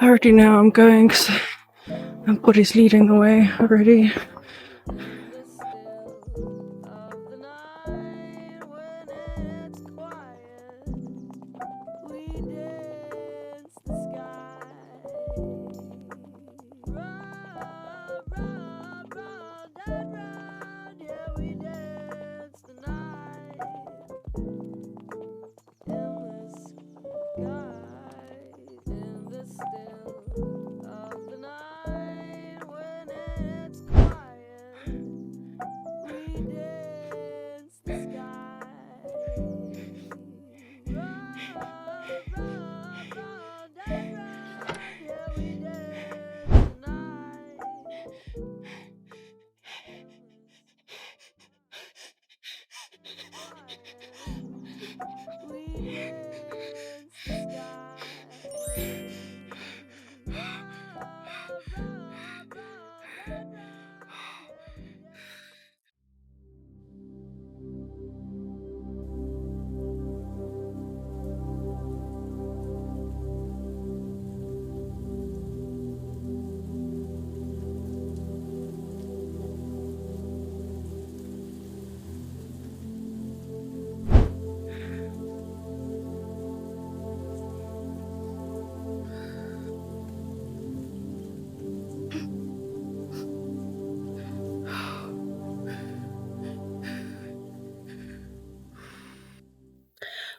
I already know I'm going because my body's leading the way already.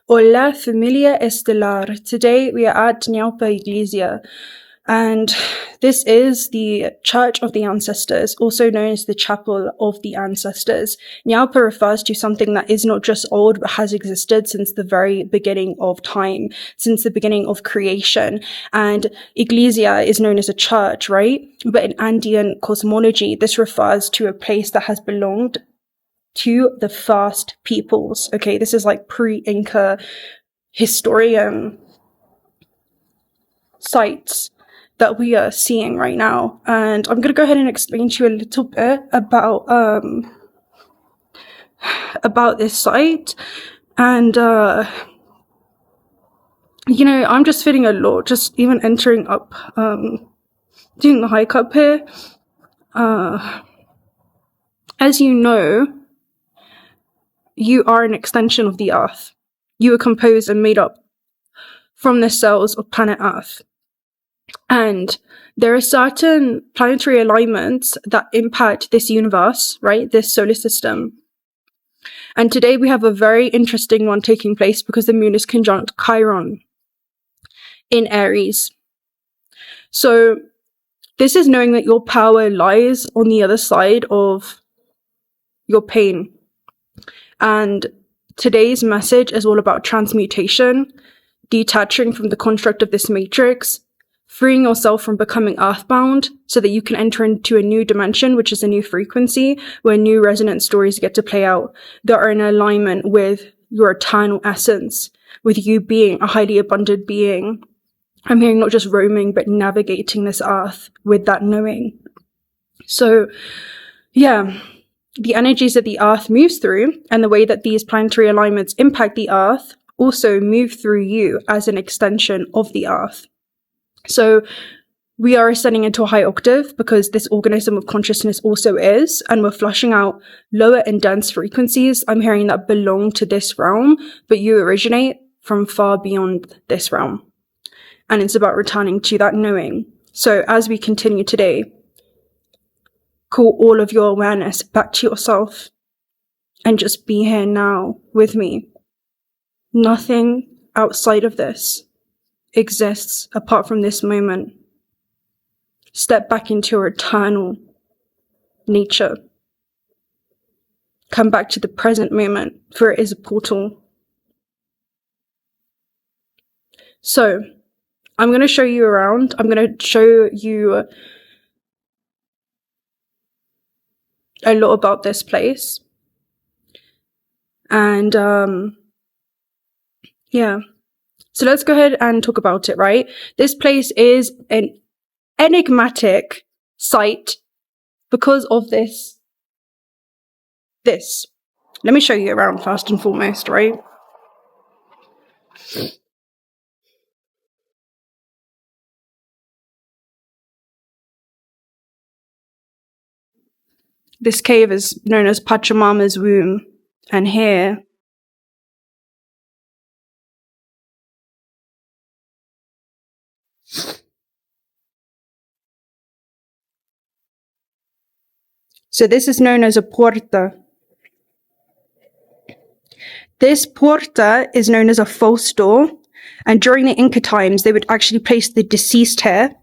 Hola familia estelar. Today we are at Ñaupa Iglesia, and this is the Church of the Ancestors, also known as the Chapel of the Ancestors. Ñaupa refers to something that is not just old but has existed since the very beginning of time, since the beginning of creation. And Iglesia is known as a church, right? But in Andean cosmology, this refers to a place that has belonged to the first peoples. Okay, this is like pre-Inca historian sites that we are seeing right now. And I'm going to go ahead and explain to you a little bit about this site. And, you know, I'm just feeling a lot, just even entering up, doing the hike up here. As you know, you are an extension of the Earth. You are composed and made up from the cells of planet Earth. And there are certain planetary alignments that impact this universe, right? This solar system. And today we have a very interesting one taking place because the moon is conjunct Chiron in Aries. So this is knowing that your power lies on the other side of your pain. And today's message is all about transmutation, detaching from the construct of this matrix, freeing yourself from becoming earthbound so that you can enter into a new dimension, which is a new frequency where new resonant stories get to play out that are in alignment with your eternal essence, with you being a highly abundant being. I'm hearing not just roaming, but navigating this earth with that knowing. So, yeah. The energies that the earth moves through and the way that these planetary alignments impact the earth also move through you as an extension of the earth. So we are ascending into a high octave because this organism of consciousness also is, and we're flushing out lower and dense frequencies. I'm hearing that belong to this realm, but you originate from far beyond this realm. And it's about returning to that knowing. So as we continue today, call all of your awareness back to yourself and just be here now with me. Nothing outside of this exists apart from this moment. Step back into your eternal nature. Come back to the present moment, for it is a portal. So, I'm going to show you around. I'm going to show you a lot about this place. And, yeah. So let's go ahead and talk about it, right? This place is an enigmatic site because of this. Let me show you around first and foremost, right? this cave is known as Pachamama's womb. And here, so this is known as a puerta. This puerta is known as a false door. And during the Inca times, they would actually place the deceased here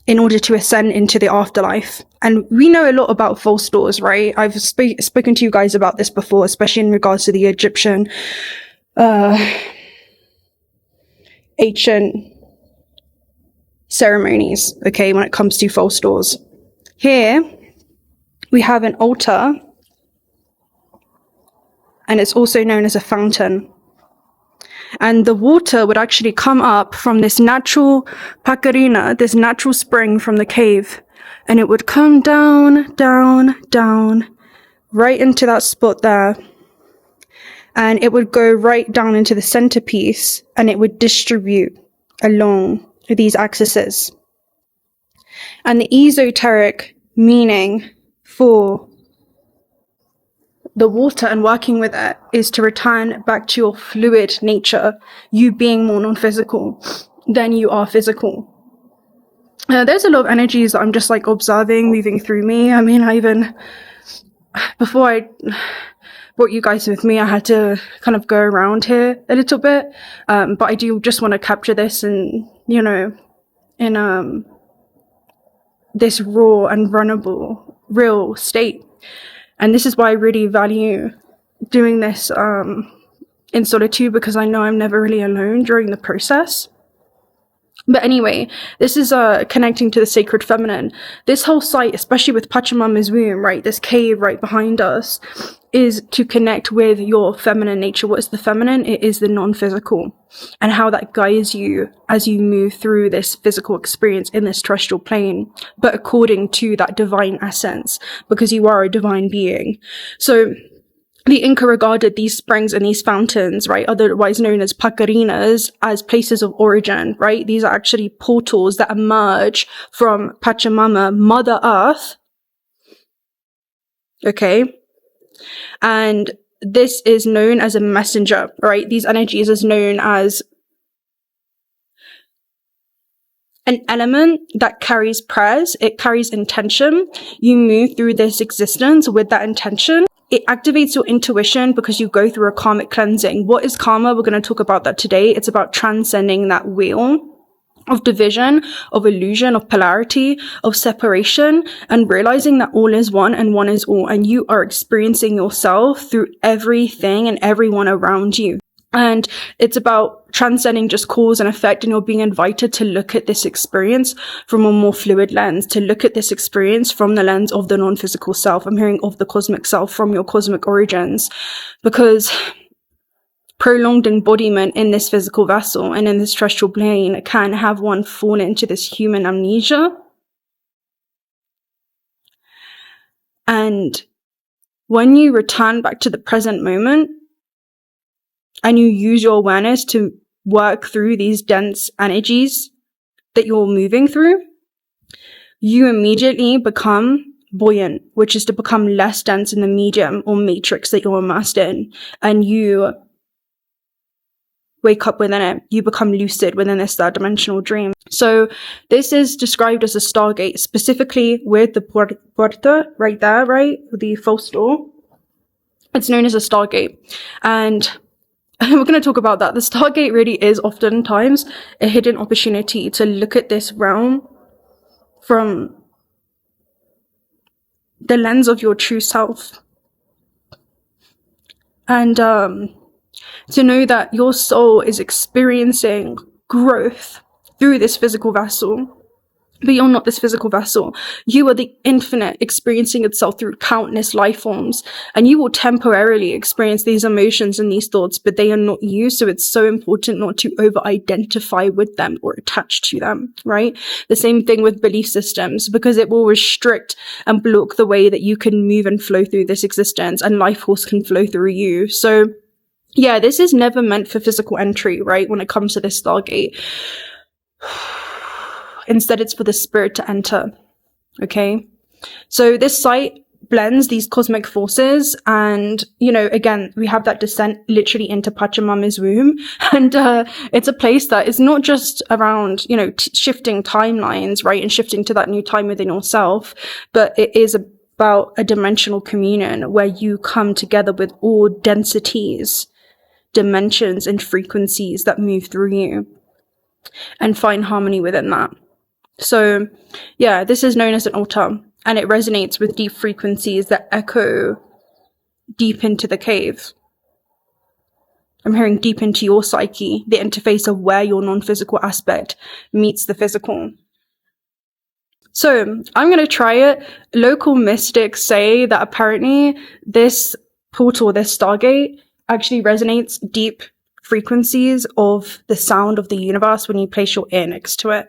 in order to ascend into the afterlife. And we know a lot about false doors, right? I've spoken to you guys about this before, especially in regards to the Egyptian ancient ceremonies, okay, when it comes to false doors. Here, we have an altar, and it's also known as a fountain. And the water would actually come up from this natural pacarina, this natural spring from the cave, and it would come down, down, down, right into that spot there. And it would go right down into the centerpiece, and it would distribute along these axes. And the esoteric meaning for the water and working with it is to return back to your fluid nature, you being more non-physical than you are physical. There's a lot of energies that I'm just like observing moving through me. I mean, before I brought you guys with me, I had to kind of go around here a little bit, but I do just want to capture this and, you know, in this raw and runnable, real state. And this is why I really value doing this in solitude, because I know I'm never really alone during the process. But anyway, this is connecting to the sacred feminine. This whole site, especially with Pachamama's womb, right, this cave right behind us, is to connect with your feminine nature. What is the feminine? It is the non-physical, and how that guides you as you move through this physical experience in this terrestrial plane, but according to that divine essence, because you are a divine being. So the Inca regarded these springs and these fountains, right, otherwise known as pacarinas, as places of origin, right? These are actually portals that emerge from Pachamama, Mother Earth, okay? And this is known as a messenger, right? These energies is known as an element that carries prayers. It carries intention. You move through this existence with that intention. It activates your intuition because you go through a karmic cleansing. What is karma? We're going to talk about that today. It's about transcending that wheel of division, of illusion, of polarity, of separation, and realizing that all is one and one is all, and you are experiencing yourself through everything and everyone around you. And it's about transcending just cause and effect, and you're being invited to look at this experience from a more fluid lens, to look at this experience from the lens of the non-physical self. I'm hearing of the cosmic self, from your cosmic origins, because prolonged embodiment in this physical vessel and in this terrestrial plane can have one fall into this human amnesia. And when you return back to the present moment and you use your awareness to work through these dense energies that you're moving through, you immediately become buoyant, which is to become less dense in the medium or matrix that you're immersed in, and you wake up within it. You become lucid within this third dimensional dream. So this is described as a stargate, specifically with the puerta right there, right? The false door. It's known as a stargate. And we're going to talk about that. The stargate really is oftentimes a hidden opportunity to look at this realm from the lens of your true self. And to know that your soul is experiencing growth through this physical vessel. But you're not this physical vessel. You are the infinite experiencing itself through countless life forms. And you will temporarily experience these emotions and these thoughts, but they are not you. So it's so important not to over-identify with them or attach to them, right? The same thing with belief systems, because it will restrict and block the way that you can move and flow through this existence, and life force can flow through you. So yeah, this is never meant for physical entry, right? When it comes to this stargate. Instead, it's for the spirit to enter. Okay. So this site, blends these cosmic forces. And, you know, again, we have that descent literally into Pachamama's womb. And it's a place that is not just around, you know, shifting timelines, right, and shifting to that new time within yourself, but it is about a dimensional communion where you come together with all densities, dimensions, and frequencies that move through you and find harmony within that. So yeah, this is known as an altar, and it resonates with deep frequencies that echo deep into the cave. I'm hearing deep into your psyche, the interface of where your non-physical aspect meets the physical. So I'm going to try it. Local mystics say that apparently this portal, this Stargate, actually resonates deep frequencies of the sound of the universe when you place your ear next to it.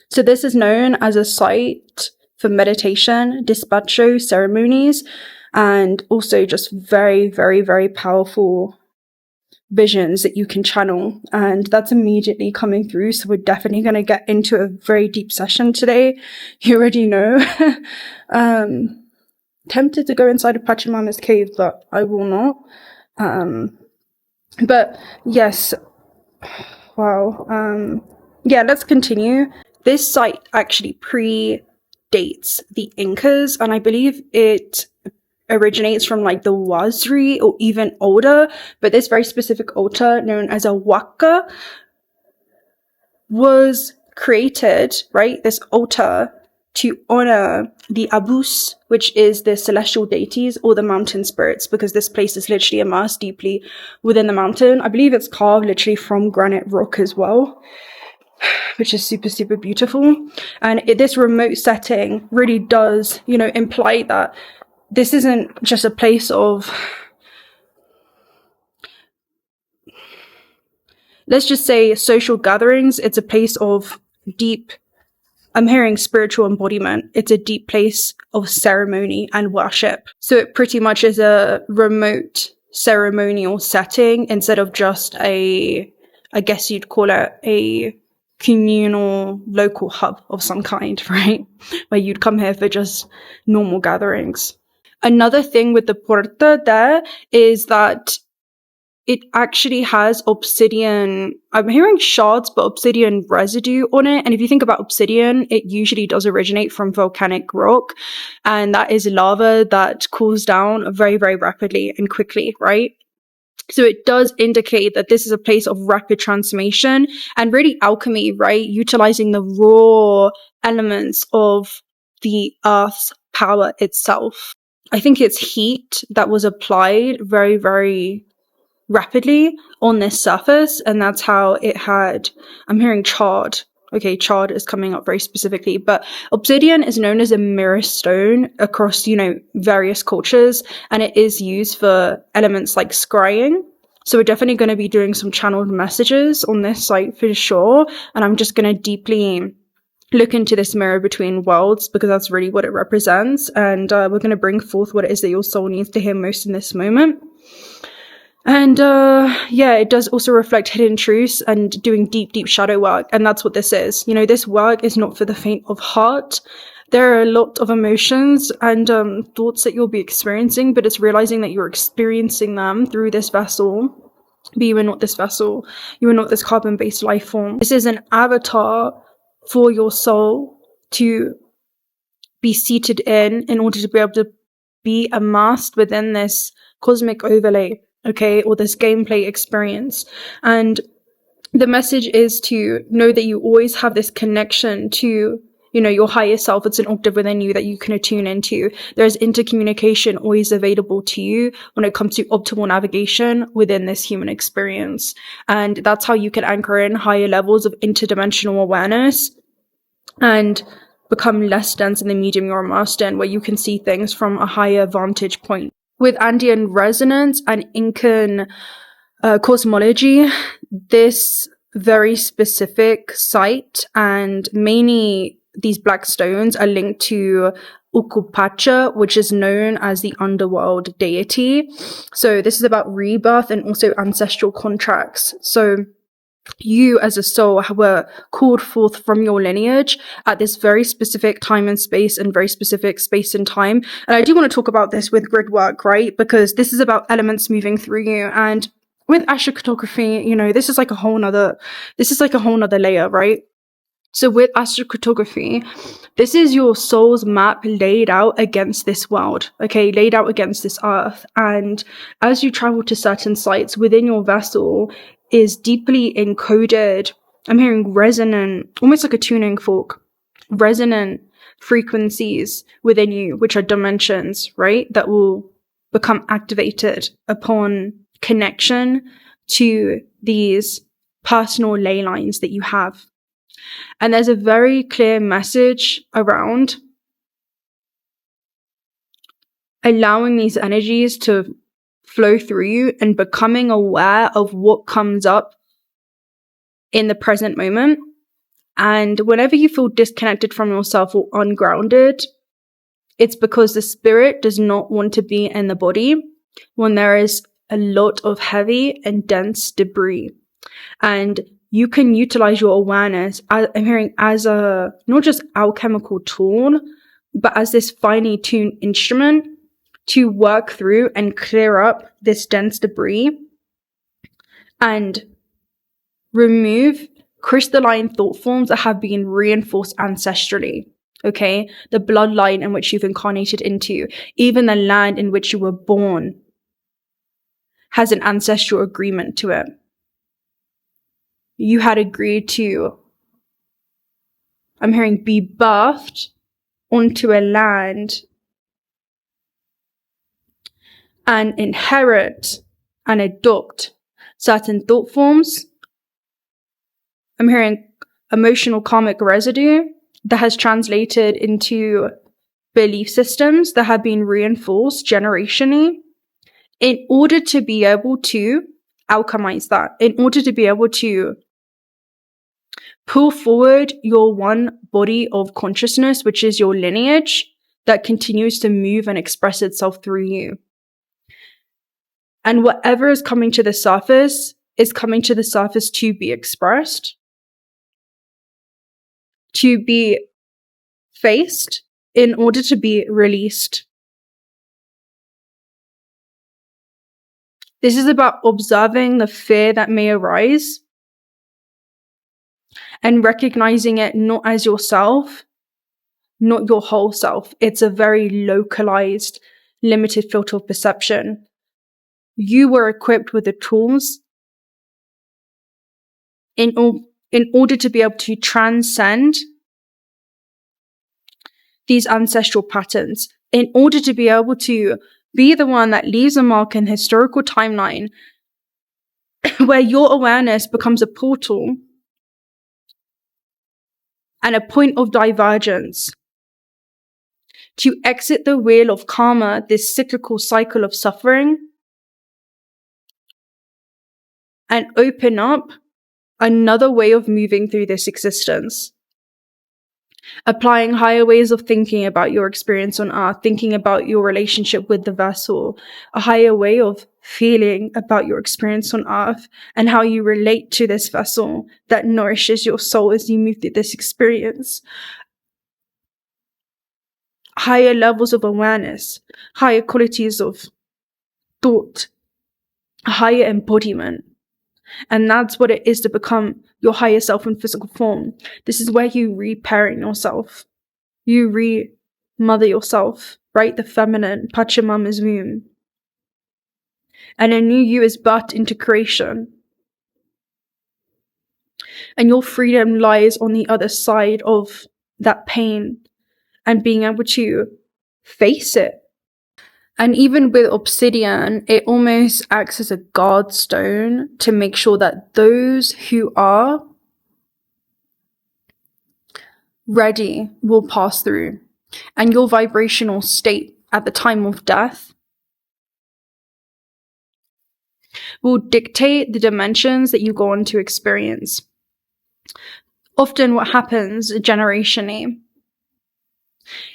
So this is known as a site for meditation, despacho ceremonies, and also just very, very, very powerful visions that you can channel. And that's immediately coming through. So we're definitely going to get into a very deep session today. You already know. Tempted to go inside of Pachamama's cave, but I will not. But yes. Wow. Yeah, let's continue. This site actually predates the Incas, and I believe it originates from like the Wazri or even older, but this very specific altar known as a waka was created, right? This altar to honor the Abus, which is the celestial deities or the mountain spirits, because this place is literally immersed deeply within the mountain. I believe it's carved literally from granite rock as well, which is super, super beautiful. And this remote setting really does, you know, imply that this isn't just a place of, let's just say, social gatherings. It's a place of deep, I'm hearing spiritual embodiment. It's a deep place of ceremony and worship. So it pretty much is a remote ceremonial setting instead of just I guess you'd call it a communal local hub of some kind, right? Where you'd come here for just normal gatherings. Another thing with the puerta there is that it actually has obsidian, I'm hearing shards, but obsidian residue on it. And if you think about obsidian, it usually does originate from volcanic rock. And that is lava that cools down very, very rapidly and quickly, right? So it does indicate that this is a place of rapid transformation and really alchemy, right? Utilizing the raw elements of the earth's power itself. I think it's heat that was applied very, very rapidly on this surface, and that's how it had, I'm hearing charred. Okay, charred is coming up very specifically, but obsidian is known as a mirror stone across, you know, various cultures, and it is used for elements like scrying. So we're definitely going to be doing some channeled messages on this site for sure, and I'm just going to deeply look into this mirror between worlds because that's really what it represents, and we're going to bring forth what it is that your soul needs to hear most in this moment. And yeah, it does also reflect hidden truths and doing deep, deep shadow work. And that's what this is. You know, this work is not for the faint of heart. There are a lot of emotions and thoughts that you'll be experiencing, but it's realizing that you're experiencing them through this vessel. But you are not this vessel. You are not this carbon-based life form. This is an avatar for your soul to be seated in order to be able to be immersed within this cosmic overlay. Okay, or this gameplay experience. And the message is to know that you always have this connection to, your higher self. It's an octave within you that you can attune into. There's intercommunication always available to you when it comes to optimal navigation within this human experience. And that's how you can anchor in higher levels of interdimensional awareness and become less dense in the medium you're immersed in, where you can see things from a higher vantage point. With Andean resonance and Incan cosmology, this very specific site and mainly these black stones are linked to Ucupacha, which is known as the underworld deity. So this is about rebirth and also ancestral contracts. So you as a soul were called forth from your lineage at this very specific time and space, and very specific space and time. And I do want to talk about this with grid work, right? Because this is about elements moving through you. And with astrocartography, this is like a whole nother layer, right? So with astrocartography, this is your soul's map laid out against this world, okay, laid out against this earth. And as you travel to certain sites within your vessel is deeply encoded, I'm hearing resonant, almost like a tuning fork, resonant frequencies within you, which are dimensions, right, that will become activated upon connection to these personal ley lines that you have. And there's a very clear message around allowing these energies to flow through you and becoming aware of what comes up in the present moment. And whenever you feel disconnected from yourself or ungrounded, it's because the spirit does not want to be in the body when there is a lot of heavy and dense debris. And you can utilize your awareness, I'm hearing, as a not just alchemical tool, but as this finely tuned instrument to work through and clear up this dense debris and remove crystalline thought forms that have been reinforced ancestrally. Okay, the bloodline in which you've incarnated into, even the land in which you were born, has an ancestral agreement to it. You had agreed to, I'm hearing, be birthed onto a land and inherit and adopt certain thought forms. I'm hearing emotional karmic residue that has translated into belief systems that have been reinforced generationally, in order to be able to alchemize that, in order to be able to pull forward your one body of consciousness, which is your lineage, that continues to move and express itself through you. And whatever is coming to the surface is coming to the surface to be expressed, to be faced, in order to be released. This is about observing the fear that may arise and recognizing it not as yourself, not your whole self. It's a very localized, limited filter of perception. You were equipped with the tools in order to be able to transcend these ancestral patterns, in order to be able to be the one that leaves a mark in the historical timeline where your awareness becomes a portal and a point of divergence to exit the wheel of karma, this cyclical cycle of suffering, and open up another way of moving through this existence. Applying higher ways of thinking about your experience on earth, thinking about your relationship with the vessel, a higher way of feeling about your experience on earth and how you relate to this vessel that nourishes your soul as you move through this experience. Higher levels of awareness, higher qualities of thought, higher embodiment. And that's what it is to become your higher self in physical form. This is where you reparent yourself. You re-mother yourself, right? The feminine, Pachamama's womb. And a new you is birthed into creation. And your freedom lies on the other side of that pain and being able to face it. And even with obsidian, it almost acts as a guard stone to make sure that those who are ready will pass through. And your vibrational state at the time of death will dictate the dimensions that you go on to experience. Often what happens generationally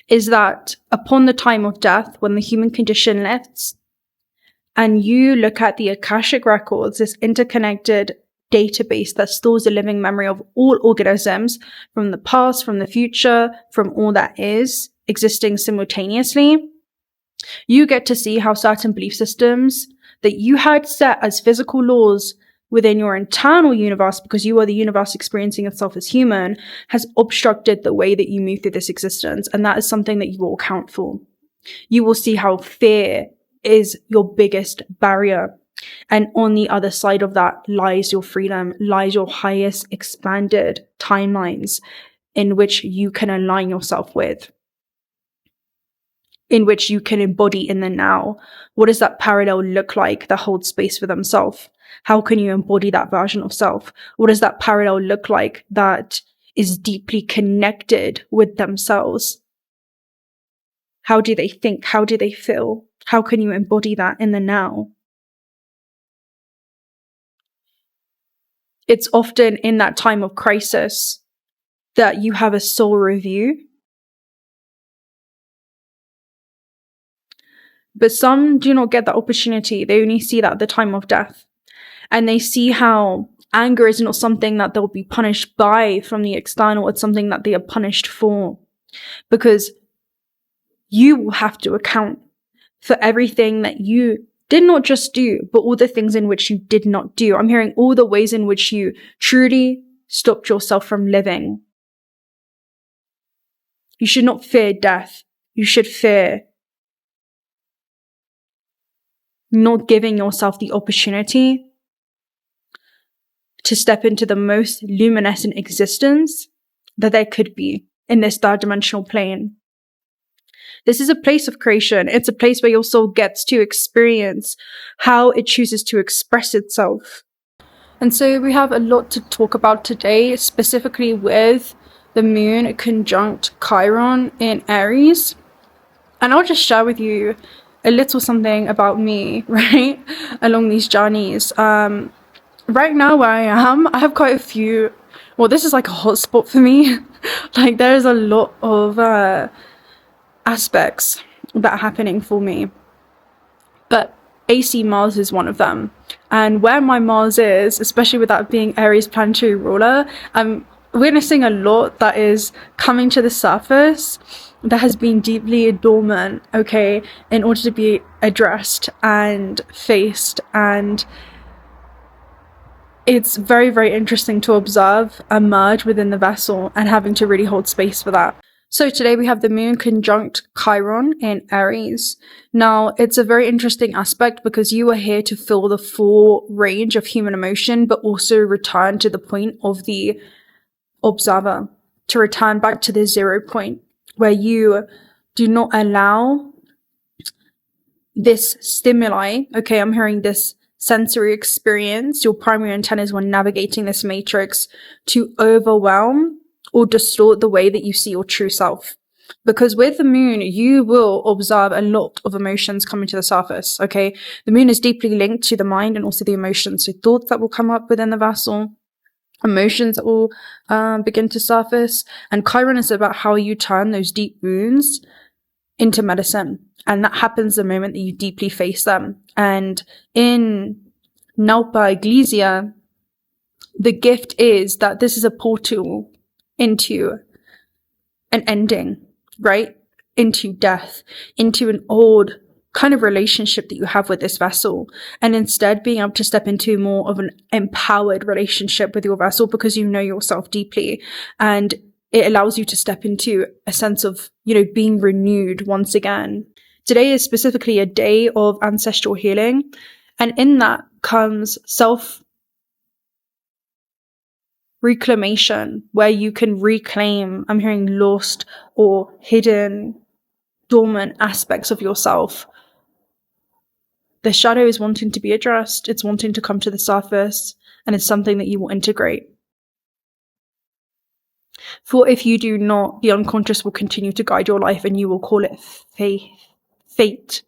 is that upon the time of death, when the human condition lifts, and you look at the Akashic records, this interconnected database that stores the living memory of all organisms from the past, from the future, from all that is existing simultaneously, you get to see how certain belief systems that you had set as physical laws within your internal universe, because you are the universe experiencing itself as human, has obstructed the way that you move through this existence. And that is something that you will account for. You will see how fear is your biggest barrier. And on the other side of that lies your freedom, lies your highest expanded timelines in which you can align yourself with, in which you can embody in the now. What does that parallel look like that holds space for themselves? How can you embody that version of self? What does that parallel look like that is deeply connected with themselves? How do they think? How do they feel? How can you embody that in the now? It's often in that time of crisis that you have a soul review. But some do not get that opportunity. They only see that at the time of death. And they see how anger is not something that they'll be punished by from the external. It's something that they are punished for. Because you will have to account for everything that you did not just do, but all the things in which you did not do. I'm hearing all the ways in which you truly stopped yourself from living. You should not fear death. You should fear not giving yourself the opportunity to step into the most luminescent existence that there could be in this third dimensional plane. This is a place of creation. It's a place where your soul gets to experience how it chooses to express itself. And so we have a lot to talk about today, specifically with the moon conjunct Chiron in Aries. And I'll just share with you a little something about me, right, along these journeys. Right now where I am, I have quite a few, well, this is like a hotspot for me. Like there's a lot of aspects that are happening for me. But AC Mars is one of them. And where my Mars is, especially with that being Aries planetary ruler, I'm witnessing a lot that is coming to the surface that has been deeply dormant, okay, in order to be addressed and faced. And it's very, very interesting to observe emerge within the vessel and having to really hold space for that. So today we have the moon conjunct Chiron in Aries. Now, it's a very interesting aspect because you are here to feel the full range of human emotion, but also return to the point of the observer, to return back to the 0 point where you do not allow this stimuli. Okay, I'm hearing this sensory experience, your primary antennas when navigating this matrix, to overwhelm or distort the way that you see your true self. Because with the moon, you will observe a lot of emotions coming to the surface, okay? The moon is deeply linked to the mind and also the emotions. So thoughts that will come up within the vessel, emotions that will begin to surface. And Chiron is about how you turn those deep wounds into medicine. And that happens the moment that you deeply face them. And in Ñaupa Iglesia, the gift is that this is a portal into an ending, right? Into death, into an old kind of relationship that you have with this vessel. And instead being able to step into more of an empowered relationship with your vessel because you know yourself deeply. And it allows you to step into a sense of, being renewed once again. Today is specifically a day of ancestral healing. And in that comes reclamation, where you can reclaim, I'm hearing lost or hidden, dormant aspects of yourself. The shadow is wanting to be addressed, it's wanting to come to the surface, and it's something that you will integrate. For if you do not, the unconscious will continue to guide your life, and you will call it fate.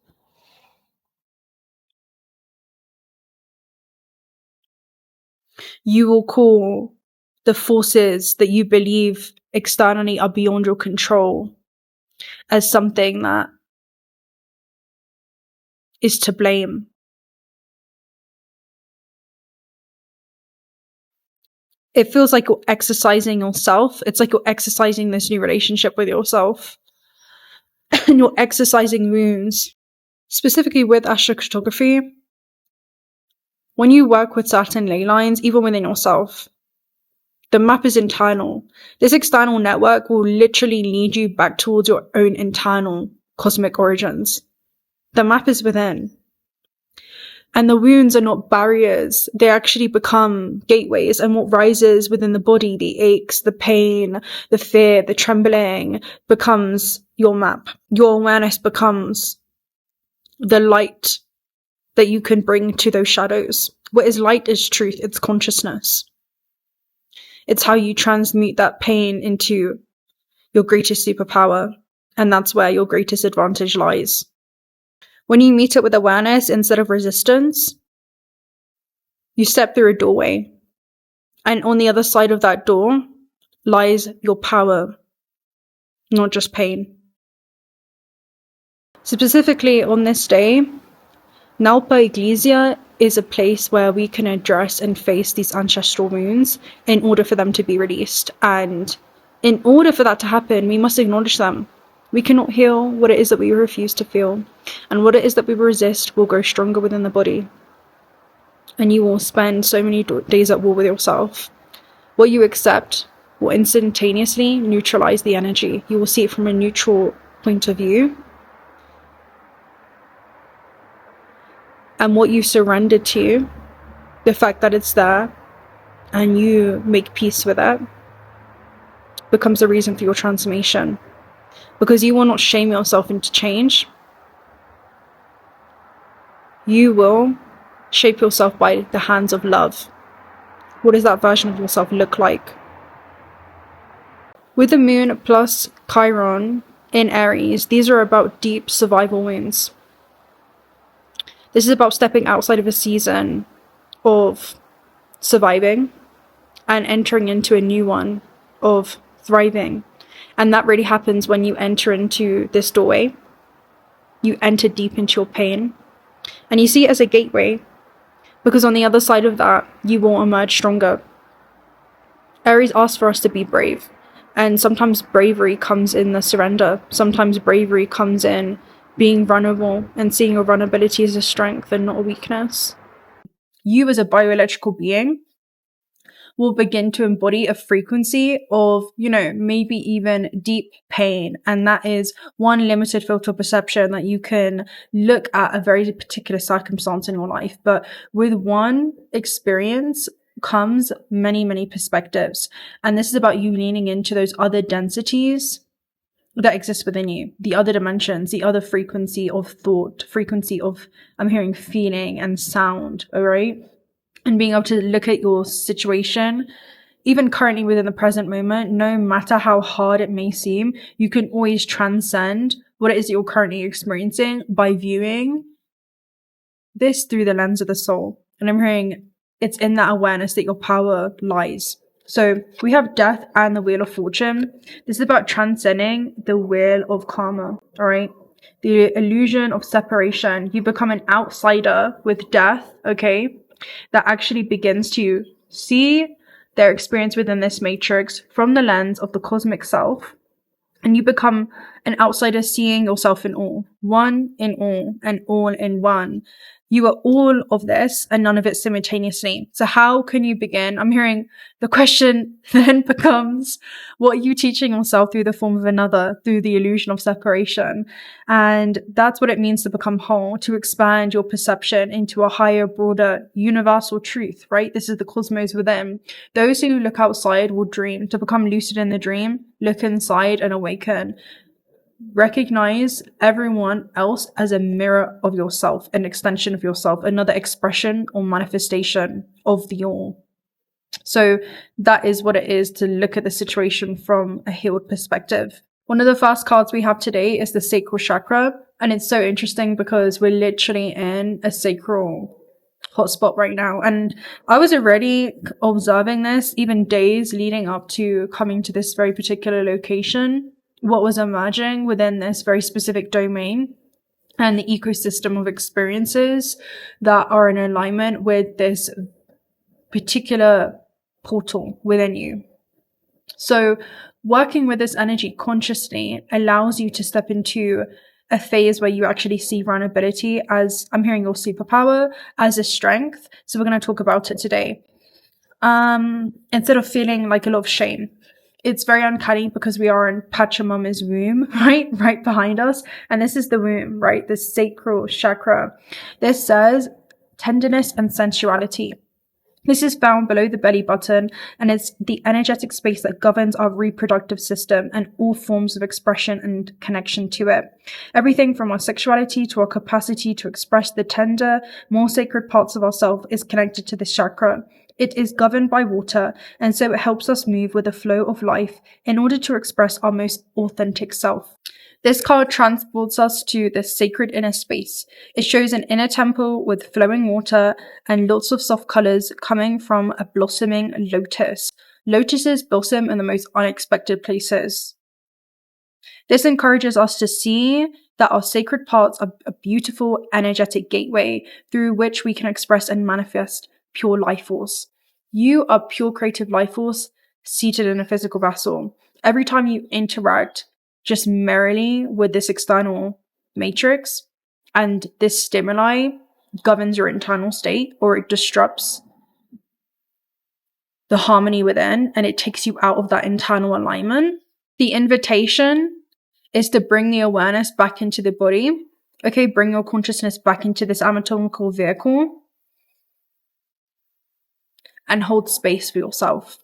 You will call the forces that you believe externally are beyond your control as something that is to blame. It feels like you're exercising yourself. It's like you're exercising this new relationship with yourself. And you're exercising wounds. Specifically with astral cartography, when you work with certain ley lines, even within yourself, the map is internal. This external network will literally lead you back towards your own internal cosmic origins. The map is within. And the wounds are not barriers. They actually become gateways. And what rises within the body, the aches, the pain, the fear, the trembling, becomes your map. Your awareness becomes the light that you can bring to those shadows. What is light is truth. It's consciousness. It's how you transmute that pain into your greatest superpower. And that's where your greatest advantage lies. When you meet it with awareness instead of resistance, you step through a doorway. And on the other side of that door lies your power, not just pain. Specifically on this day, Ñaupa Iglesia is a place where we can address and face these ancestral wounds in order for them to be released. And in order for that to happen, we must acknowledge them. We cannot heal what it is that we refuse to feel. And what it is that we resist will grow stronger within the body. And you will spend so many days at war with yourself. What you accept will instantaneously neutralize the energy. You will see it from a neutral point of view. And what you surrender to, the fact that it's there, and you make peace with it, becomes a reason for your transformation. Because you will not shame yourself into change. You will shape yourself by the hands of love. What does that version of yourself look like? With the moon plus Chiron in Aries, these are about deep survival wounds. This is about stepping outside of a season of surviving and entering into a new one of thriving. And that really happens when you enter into this doorway. You enter deep into your pain. And you see it as a gateway. Because on the other side of that, you will emerge stronger. Aries asks for us to be brave. And sometimes bravery comes in the surrender. Sometimes bravery comes in being vulnerable and seeing your vulnerability as a strength and not a weakness. You as a bioelectrical being will begin to embody a frequency of, maybe even deep pain. And that is one limited filter perception that you can look at a very particular circumstance in your life. But with one experience comes many, many perspectives. And this is about you leaning into those other densities that exist within you, the other dimensions, the other frequency of thought, frequency of, I'm hearing feeling and sound, all right? And being able to look at your situation, even currently within the present moment, no matter how hard it may seem, you can always transcend what it is that you're currently experiencing by viewing this through the lens of the soul. And I'm hearing it's in that awareness that your power lies. So we have death and the wheel of fortune. This is about transcending the wheel of karma, all right? The illusion of separation. You become an outsider with death, okay? That actually begins to see their experience within this matrix from the lens of the cosmic self. And you become an outsider seeing yourself in all. One in all and all in one. You are all of this and none of it simultaneously. So how can you begin? I'm hearing the question then becomes, what are you teaching yourself through the form of another, through the illusion of separation? And that's what it means to become whole, to expand your perception into a higher, broader, universal truth, right? This is the cosmos within. Those who look outside will dream. To become lucid in the dream, look inside and awaken. Recognize everyone else as a mirror of yourself, an extension of yourself, another expression or manifestation of the all. So that is what it is to look at the situation from a healed perspective. One of the first cards we have today is the sacral chakra. And it's so interesting because we're literally in a sacral hotspot right now. And I was already observing this even days leading up to coming to this very particular location. What was emerging within this very specific domain and the ecosystem of experiences that are in alignment with this particular portal within you. So working with this energy consciously allows you to step into a phase where you actually see vulnerability as, I'm hearing, your superpower, as a strength. So we're going to talk about it today. Instead of feeling like a lot of shame. It's very uncanny because we are in Pachamama's womb, right behind us. And this is the womb, right? The sacral chakra. This says tenderness and sensuality. This is found below the belly button, and it's the energetic space that governs our reproductive system and all forms of expression and connection to it. Everything from our sexuality to our capacity to express the tender, more sacred parts of ourselves is connected to this chakra. It is governed by water, and so it helps us move with the flow of life in order to express our most authentic self. This card transports us to the sacred inner space. It shows an inner temple with flowing water and lots of soft colors coming from a blossoming lotus. Lotuses blossom in the most unexpected places. This encourages us to see that our sacred parts are a beautiful energetic gateway through which we can express and manifest pure life force. You are pure creative life force seated in a physical vessel. Every time you interact just merely with this external matrix and this stimuli governs your internal state, or it disrupts the harmony within and it takes you out of that internal alignment. The invitation is to bring the awareness back into the body. Okay, bring your consciousness back into this anatomical vehicle and hold space for yourself.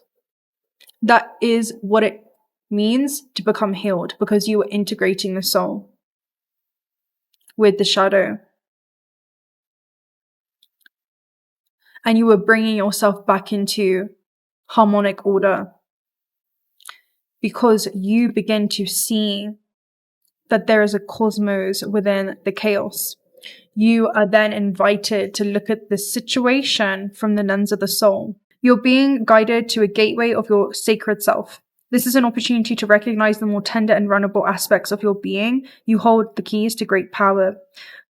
That is what it means to become healed, because you are integrating the soul with the shadow. And you are bringing yourself back into harmonic order because you begin to see that there is a cosmos within the chaos. You are then invited to look at the situation from the lens of the soul. You're being guided to a gateway of your sacred self. This is an opportunity to recognize the more tender and vulnerable aspects of your being. You hold the keys to great power.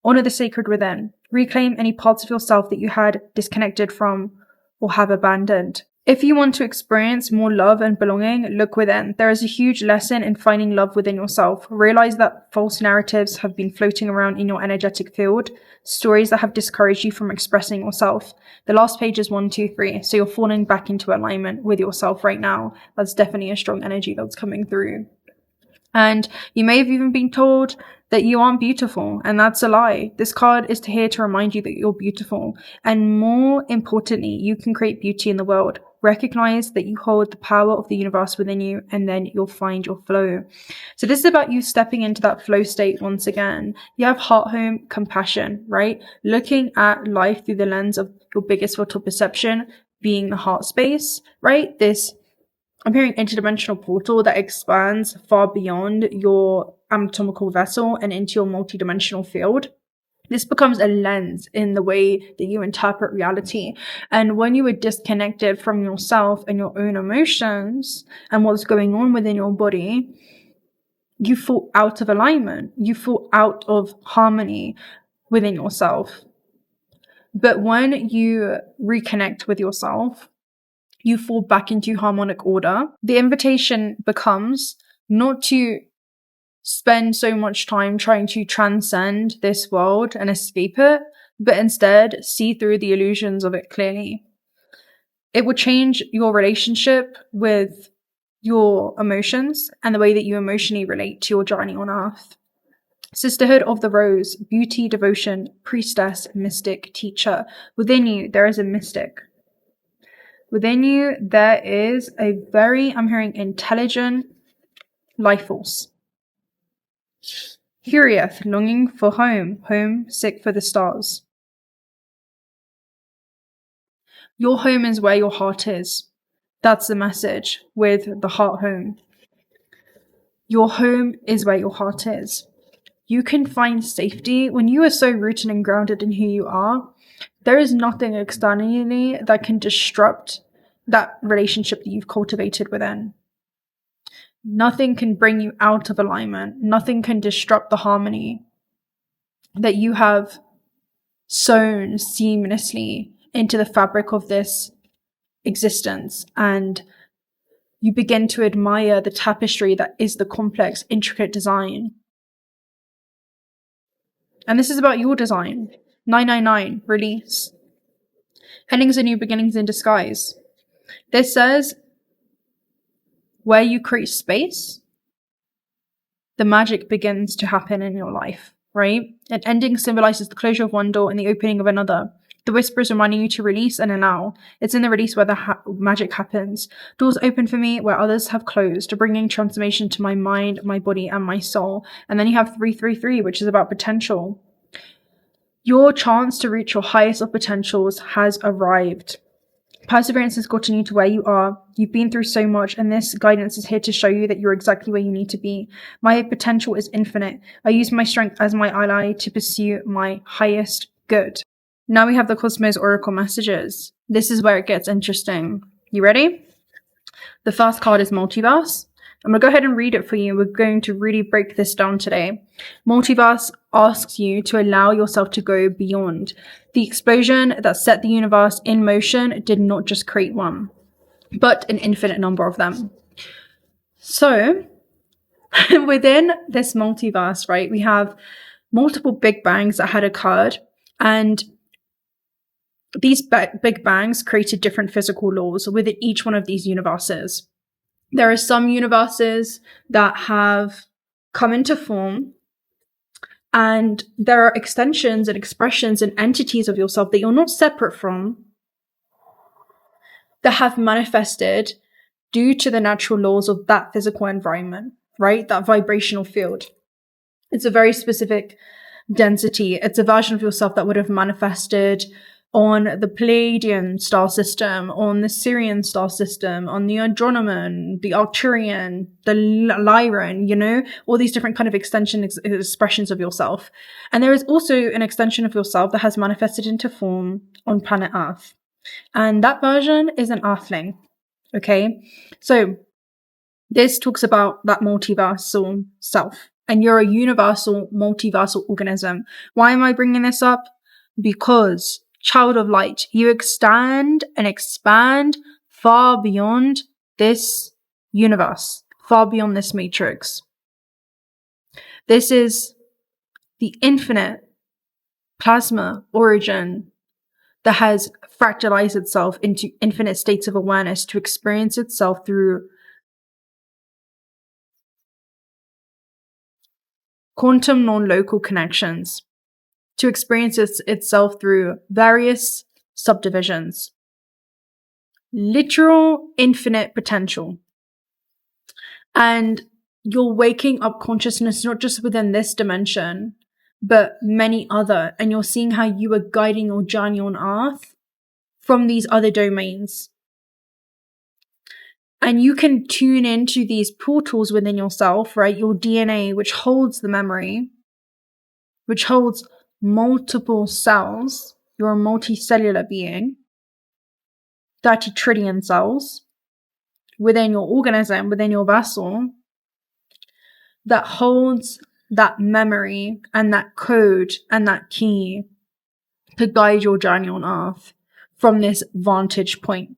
Honor the sacred within. Reclaim any parts of yourself that you had disconnected from or have abandoned. If you want to experience more love and belonging, look within. There is a huge lesson in finding love within yourself. Realize that false narratives have been floating around in your energetic field, stories that have discouraged you from expressing yourself. The last page is 1, 2, 3. So you're falling back into alignment with yourself right now. That's definitely a strong energy that's coming through. And you may have even been told that you aren't beautiful, and that's a lie. This card is here to remind you that you're beautiful. And more importantly, you can create beauty in the world. Recognize that you hold the power of the universe within you, and then you'll find your flow. So this is about you stepping into that flow state once again. You have heart home compassion, right? Looking at life through the lens of your biggest filter perception being the heart space, right? This, I'm hearing, interdimensional portal that expands far beyond your anatomical vessel and into your multidimensional field. This becomes a lens in the way that you interpret reality. And when you are disconnected from yourself and your own emotions and what's going on within your body, you fall out of alignment. You fall out of harmony within yourself. But when you reconnect with yourself, you fall back into harmonic order. The invitation becomes not to spend so much time trying to transcend this world and escape it, but instead see through the illusions of it clearly. It will change your relationship with your emotions and the way that you emotionally relate to your journey on earth. Sisterhood of the Rose, beauty, devotion, priestess, mystic, teacher. Within you, there is a mystic. Within you, there is a very, I'm hearing, intelligent life force. Curious, longing for home, homesick for the stars. Your home is where your heart is. That's the message with the heart home. Your home is where your heart is. You can find safety when you are so rooted and grounded in who you are. There is nothing externally that can disrupt that relationship that you've cultivated within. Nothing can bring you out of alignment. Nothing can disrupt the harmony that you have sewn seamlessly into the fabric of this existence. And you begin to admire the tapestry that is the complex, intricate design. And this is about your design. 999, release. Endings are new beginnings in disguise. This says, where you create space, the magic begins to happen in your life, right? An ending symbolizes the closure of one door and the opening of another. The whisper is reminding you to release and allow. It's in the release where the magic happens. Doors open for me where others have closed, bringing transformation to my mind, my body, and my soul. And then you have 333, which is about potential. Your chance to reach your highest of potentials has arrived. Perseverance has gotten you to where you are. You've been through so much, and this guidance is here to show you that you're exactly where you need to be. My potential is infinite. I use my strength as my ally to pursue my highest good. Now we have the Cosmos Oracle messages. This is where it gets interesting. You ready? The first card is Multiverse. I'm going to go ahead and read it for you. We're going to really break this down today. Multiverse asks you to allow yourself to go beyond. The explosion that set the universe in motion did not just create one, but an infinite number of them. So within this multiverse, right, we have multiple big bangs that had occurred, and these big bangs created different physical laws within each one of these universes. There are some universes that have come into form, and there are extensions and expressions and entities of yourself that you're not separate from that have manifested due to the natural laws of that physical environment, right? That vibrational field. It's a very specific density. It's a version of yourself that would have manifested on the Pleiadian star system, on the Sirian star system, on the Andronomon, the Arcturian, the Lyran, you know, all these different kind of expressions of yourself. And there is also an extension of yourself that has manifested into form on planet Earth. And that version is an Earthling. Okay. So this talks about that multiversal self, and you're a universal, multiversal organism. Why am I bringing this up? Because child of light, you extend and expand far beyond this universe, far beyond this matrix. This is the infinite plasma origin that has fractalized itself into infinite states of awareness to experience itself through quantum non-local connections, to experience itself through various subdivisions. Literal infinite potential. And you're waking up consciousness not just within this dimension, but many other. And you're seeing how you are guiding your journey on Earth from these other domains. And you can tune into these portals within yourself, right? Your DNA, which holds the memory, which holds multiple cells. You're a multicellular being. 30 trillion cells within your organism, within your vessel, that holds that memory and that code and that key to guide your journey on Earth from this vantage point.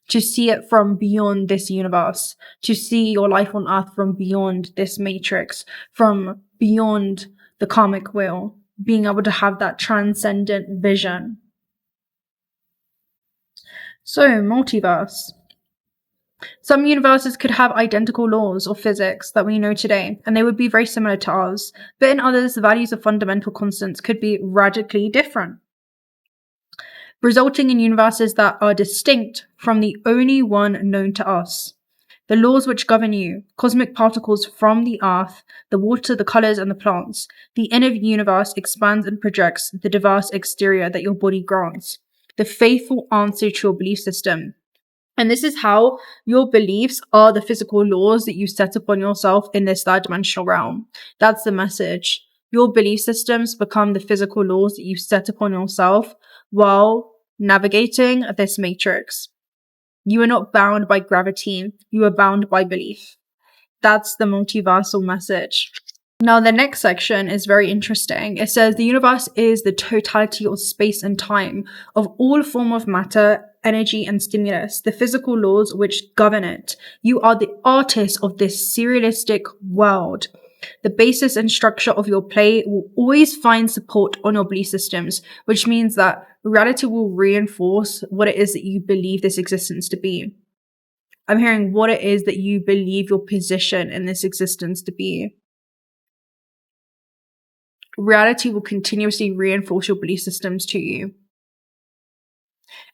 To see it from beyond this universe, to see your life on Earth from beyond this matrix, from beyond the karmic wheel, being able to have that transcendent vision. So, multiverse. Some universes could have identical laws of physics that we know today, and they would be very similar to ours. But in others, the values of fundamental constants could be radically different, resulting in universes that are distinct from the only one known to us. The laws which govern you, cosmic particles from the earth, the water, the colors, and the plants. The inner universe expands and projects the diverse exterior that your body grants, the faithful answer to your belief system. And this is how your beliefs are the physical laws that you set upon yourself in this third dimensional realm. That's the message. Your belief systems become the physical laws that you set upon yourself while navigating this matrix. You are not bound by gravity. You are bound by belief. That's the multiversal message. Now, the next section is very interesting. It says the universe is the totality of space and time, of all form of matter, energy, and stimulus, the physical laws which govern it. You are the artist of this serialistic world. The basis and structure of your play will always find support on your belief systems, which means that reality will reinforce what it is that you believe this existence to be. I'm hearing what it is that you believe your position in this existence to be. Reality will continuously reinforce your belief systems to you.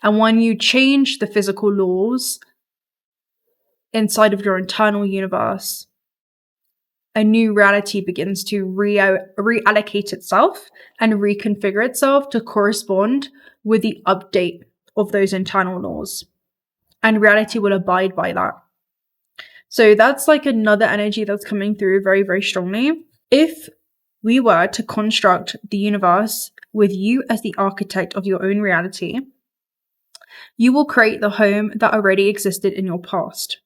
And when you change the physical laws inside of your internal universe, a new reality begins to reallocate itself and reconfigure itself to correspond with the update of those internal laws. And reality will abide by that. So that's like another energy that's coming through very, very strongly. If we were to construct the universe with you as the architect of your own reality, you will create the home that already existed in your past.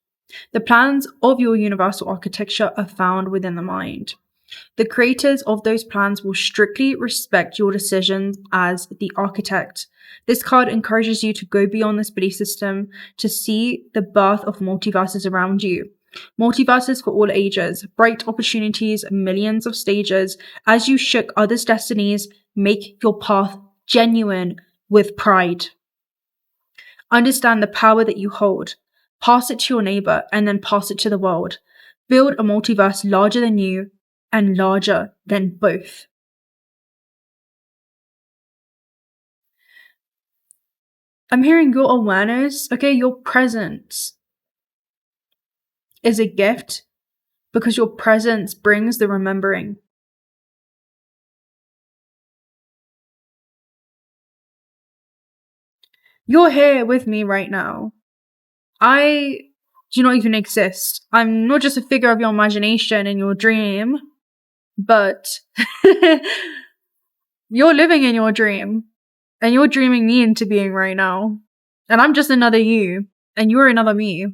The plans of your universal architecture are found within the mind. The creators of those plans will strictly respect your decisions as the architect. This card encourages you to go beyond this belief system to see the birth of multiverses around you. Multiverses for all ages, bright opportunities, millions of stages. As you shook others' destinies, make your path genuine with pride. Understand the power that you hold. Pass it to your neighbor and then pass it to the world. Build a multiverse larger than you and larger than both. I'm hearing your awareness, your presence is a gift because your presence brings the remembering. You're here with me right now. I do not even exist. I'm not just a figure of your imagination in your dream, but you're living in your dream and you're dreaming me into being right now. And I'm just another you and you're another me.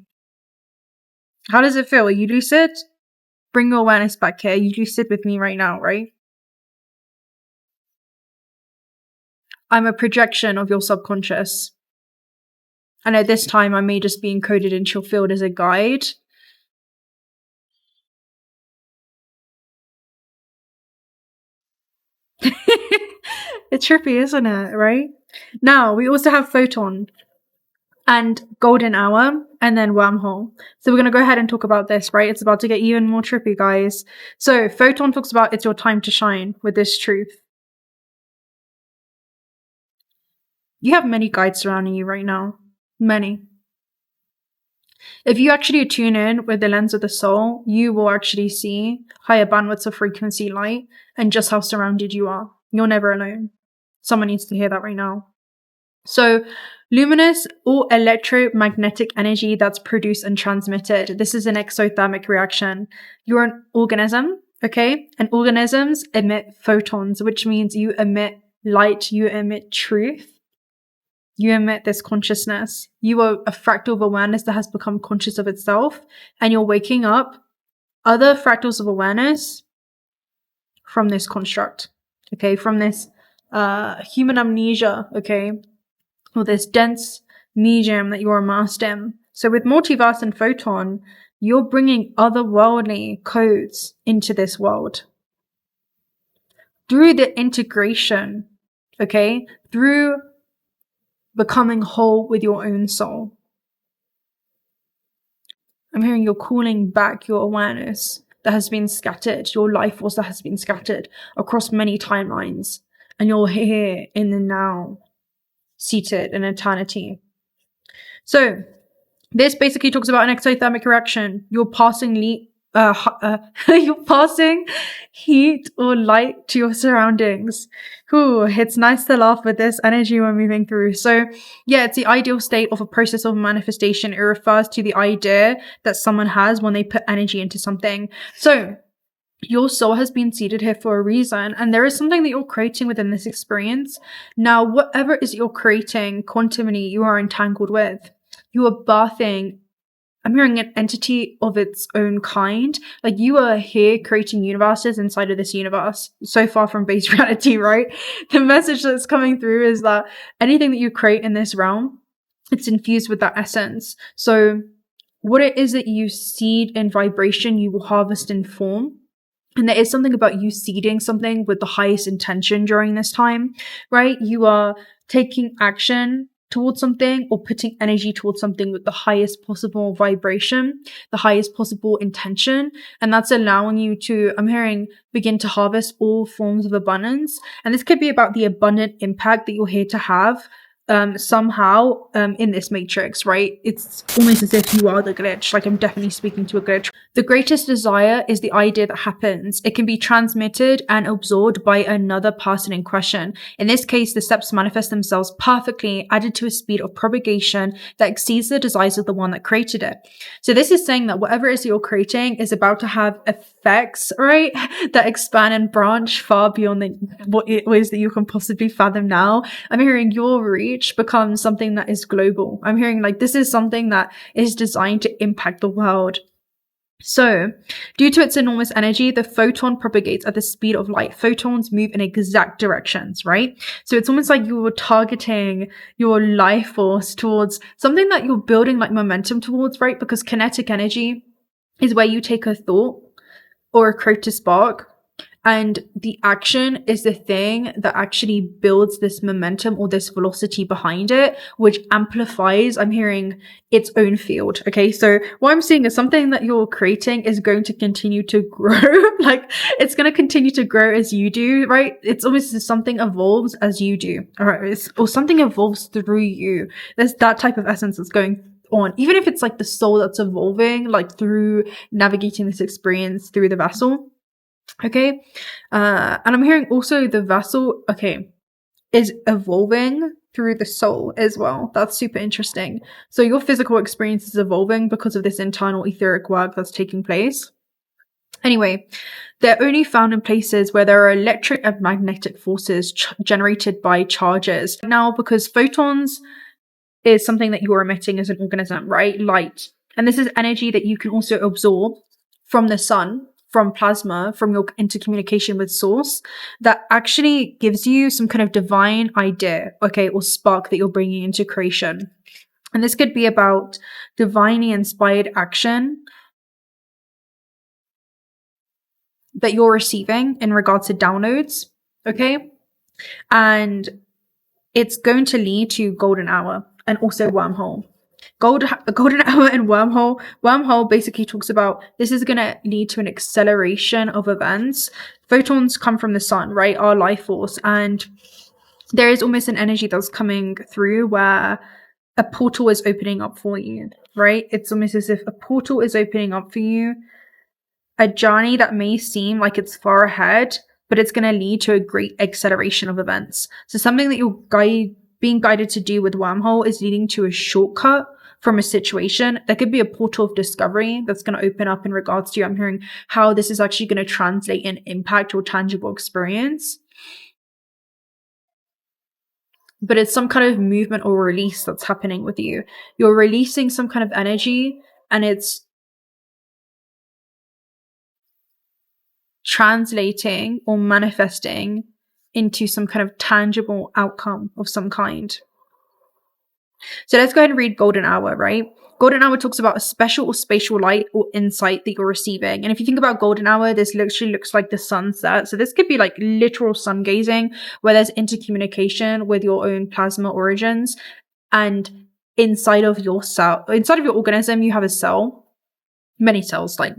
How does it feel? Are you lucid? Bring your awareness back here. You lucid with me right now, right? I'm a projection of your subconscious. And at this time, I may just be encoded into your field as a guide. It's trippy, isn't it? Right? Now, we also have photon and golden hour and then wormhole. So we're going to go ahead and talk about this, right? It's about to get even more trippy, guys. So photon talks about it's your time to shine with this truth. You have many guides surrounding you right now. Many. If you actually tune in with the lens of the soul, you will actually see higher bandwidths of frequency light and just how surrounded you are. You're never alone. Someone needs to hear that right now. So, luminous or electromagnetic energy that's produced and transmitted. This is an exothermic reaction. You're an organism, okay? And organisms emit photons, which means you emit light, you emit truth. You emit this consciousness. You are a fractal of awareness that has become conscious of itself, and you're waking up other fractals of awareness from this construct, okay? From this human amnesia, okay? Or this dense medium that you're immersed in. So with multiverse and photon, you're bringing otherworldly codes into this world. through the integration, okay, through becoming whole with your own soul. I'm hearing you're calling back your awareness that has been scattered, your life force that has been scattered across many timelines. And you're here in the now, seated in eternity. So this basically talks about an exothermic reaction. You're passing you're passing heat or light to your surroundings. Ooh, it's nice to laugh with this energy we're moving through. So yeah, it's the ideal state of a process of manifestation. It refers to the idea that someone has when they put energy into something. So your soul has been seated here for a reason, and there is something that you're creating within this experience. Now, whatever it is you're creating, quantumly, you are entangled with. You are birthing, I'm hearing, an entity of its own kind. Like, you are here creating universes inside of this universe. So far from base reality, right? The message that's coming through is that anything that you create in this realm, it's infused with that essence. So what it is that you seed in vibration, you will harvest in form. And there is something about you seeding something with the highest intention during this time, right? You are taking action towards something or putting energy towards something with the highest possible vibration, the highest possible intention. And that's allowing you to, I'm hearing, begin to harvest all forms of abundance. And this could be about the abundant impact that you're here to have somehow in this matrix, right? It's almost as if you are the glitch. Like, I'm definitely speaking to a glitch. The greatest desire is the idea that happens. It can be transmitted and absorbed by another person in question. In this case, the steps manifest themselves perfectly, added to a speed of propagation that exceeds the desires of the one that created it. So this is saying that whatever it is you're creating is about to have effects, right, that expand and branch far beyond what it is that you can possibly fathom now. I'm hearing your reach becomes something that is global. I'm hearing like this is something that is designed to impact the world. So, due to its enormous energy, the photon propagates at the speed of light. Photons move in exact directions, right? So it's almost like you were targeting your life force towards something that you're building like momentum towards, right? Because kinetic energy is where you take a thought or a creative spark, and the action is the thing that actually builds this momentum or this velocity behind it, which amplifies, I'm hearing, its own field. Okay, so what I'm seeing is something that you're creating is going to continue to grow. Like, it's going to continue to grow as you do, right? It's almost something evolves as you do, all right? Or something evolves through you. There's that type of essence that's going on, even if it's like the soul that's evolving, like through navigating this experience through the vessel. Okay, and I'm hearing also the vessel, okay, is evolving through the soul as well. That's super interesting. So your physical experience is evolving because of this internal etheric work that's taking place. Anyway, they're only found in places where there are electric and magnetic forces generated by charges. Now, because photons is something that you're emitting as an organism, right? Light. And this is energy that you can also absorb from the sun, from plasma, from your intercommunication with source, that actually gives you some kind of divine idea, okay, or spark that you're bringing into creation. And this could be about divinely inspired action that you're receiving in regards to downloads, okay? And it's going to lead to golden hour and also wormhole. Golden hour and wormhole. Wormhole basically talks about this is going to lead to an acceleration of events. Photons come from the sun, right? Our life force. And there is almost an energy that's coming through where a portal is opening up for you, right? It's almost as if a portal is opening up for you. A journey that may seem like it's far ahead, but it's going to lead to a great acceleration of events. So something that you're being guided to do with wormhole is leading to a shortcut from a situation. There could be a portal of discovery that's going to open up in regards to, I'm hearing, how this is actually going to translate in impact or tangible experience. But it's some kind of movement or release that's happening with you. You're releasing some kind of energy, and it's translating or manifesting into some kind of tangible outcome of some kind. So let's go ahead and read golden hour, right? Golden hour talks about a special or spatial light or insight that you're receiving. And if you think about golden hour, this literally looks like the sunset. So this could be like literal sun gazing, where there's intercommunication with your own plasma origins. And inside of your cell, inside of your organism, you have a cell, many cells, like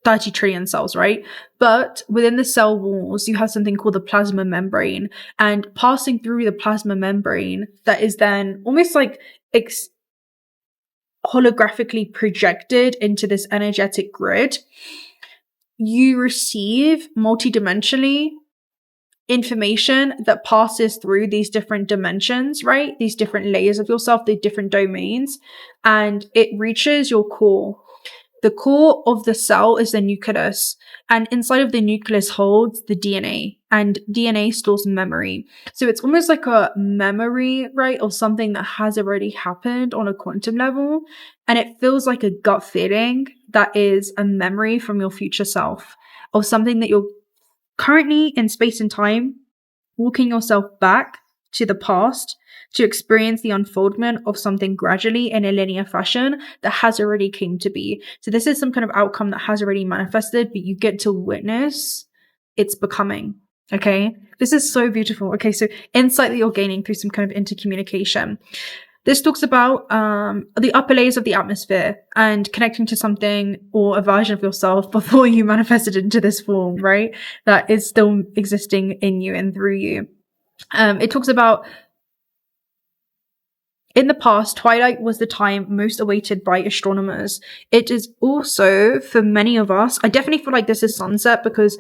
30 trillion cells, right? But within the cell walls, you have something called the plasma membrane, and passing through the plasma membrane, that is then almost like holographically projected into this energetic grid, you receive multidimensionally information that passes through these different dimensions, right? These different layers of yourself, the different domains, and it reaches your core. The core of the cell is the nucleus, and inside of the nucleus holds the DNA, and DNA stores memory. So it's almost like a memory, right, of something that has already happened on a quantum level, and it feels like a gut feeling that is a memory from your future self, of something that you're currently in space and time, walking yourself back to the past to experience the unfoldment of something gradually in a linear fashion that has already came to be. So this is some kind of outcome that has already manifested, but you get to witness its becoming. Okay, this is so beautiful. Okay, so insight that you're gaining through some kind of intercommunication. This talks about the upper layers of the atmosphere and connecting to something or a version of yourself before you manifested into this form, right? That is still existing in you and through you. It talks about, in the past, twilight was the time most awaited by astronomers. It is also, for many of us, I definitely feel like this is sunset, because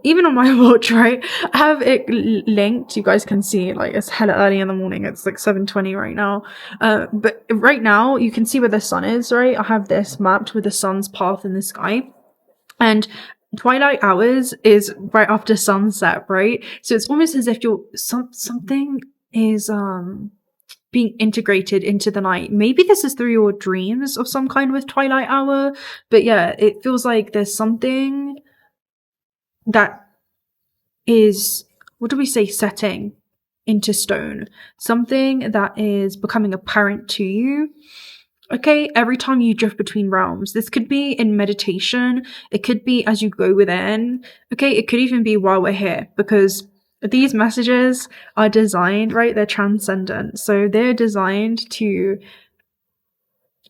even on my watch, right, I have it linked. You guys can see, like, it's hella early in the morning. It's like 7:20 right now. But right now, you can see where the sun is, right? I have this mapped with the sun's path in the sky. And twilight hours is right after sunset, right? So it's almost as if something is being integrated into the night. Maybe this is through your dreams of some kind with twilight hour, but yeah, it feels like there's something that is, what do we say, setting into stone, something that is becoming apparent to you. Okay, every time you drift between realms. This could be in meditation, it could be as you go within, okay, it could even be while we're here, because these messages are designed, right, they're transcendent, so they're designed to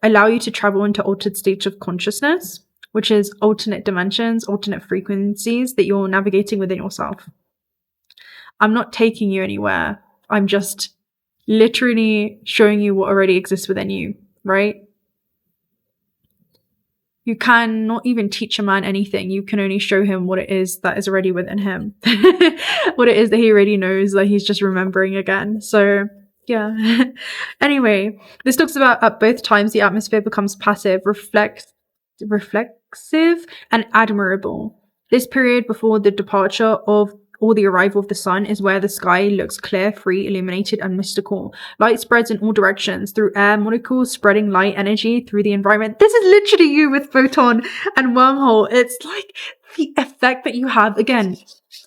allow you to travel into altered states of consciousness, which is alternate dimensions, alternate frequencies that you're navigating within yourself. I'm not taking you anywhere, I'm just literally showing you what already exists within you, right? You cannot even teach a man anything. You can only show him what it is that is already within him. What it is that he already knows, that he's just remembering again. So, yeah. Anyway, this talks about at both times the atmosphere becomes passive, reflexive, and admirable. This period before the departure of or the arrival of the sun is where the sky looks clear, free, illuminated, and mystical. Light spreads in all directions through air molecules, spreading light energy through the environment. This is literally you with photon and wormhole. It's like the effect that you have. Again,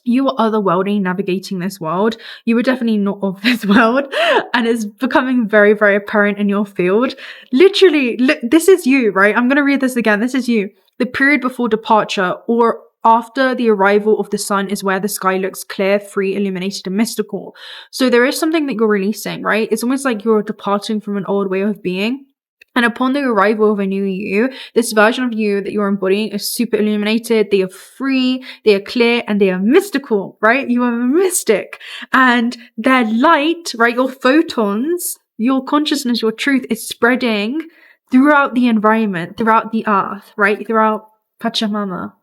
you are otherworldly navigating this world. You are definitely not of this world, and it's becoming very, very apparent in your field. Literally, look, this is you, right? I'm going to read this again. This is you. The period before departure or after the arrival of the sun is where the sky looks clear, free, illuminated, and mystical. So there is something that you're releasing, right? It's almost like you're departing from an old way of being. And upon the arrival of a new you, this version of you that you're embodying is super illuminated, they are free, they are clear, and they are mystical, right? You are a mystic. And their light, right, your photons, your consciousness, your truth is spreading throughout the environment, throughout the earth, right? Throughout Pachamama.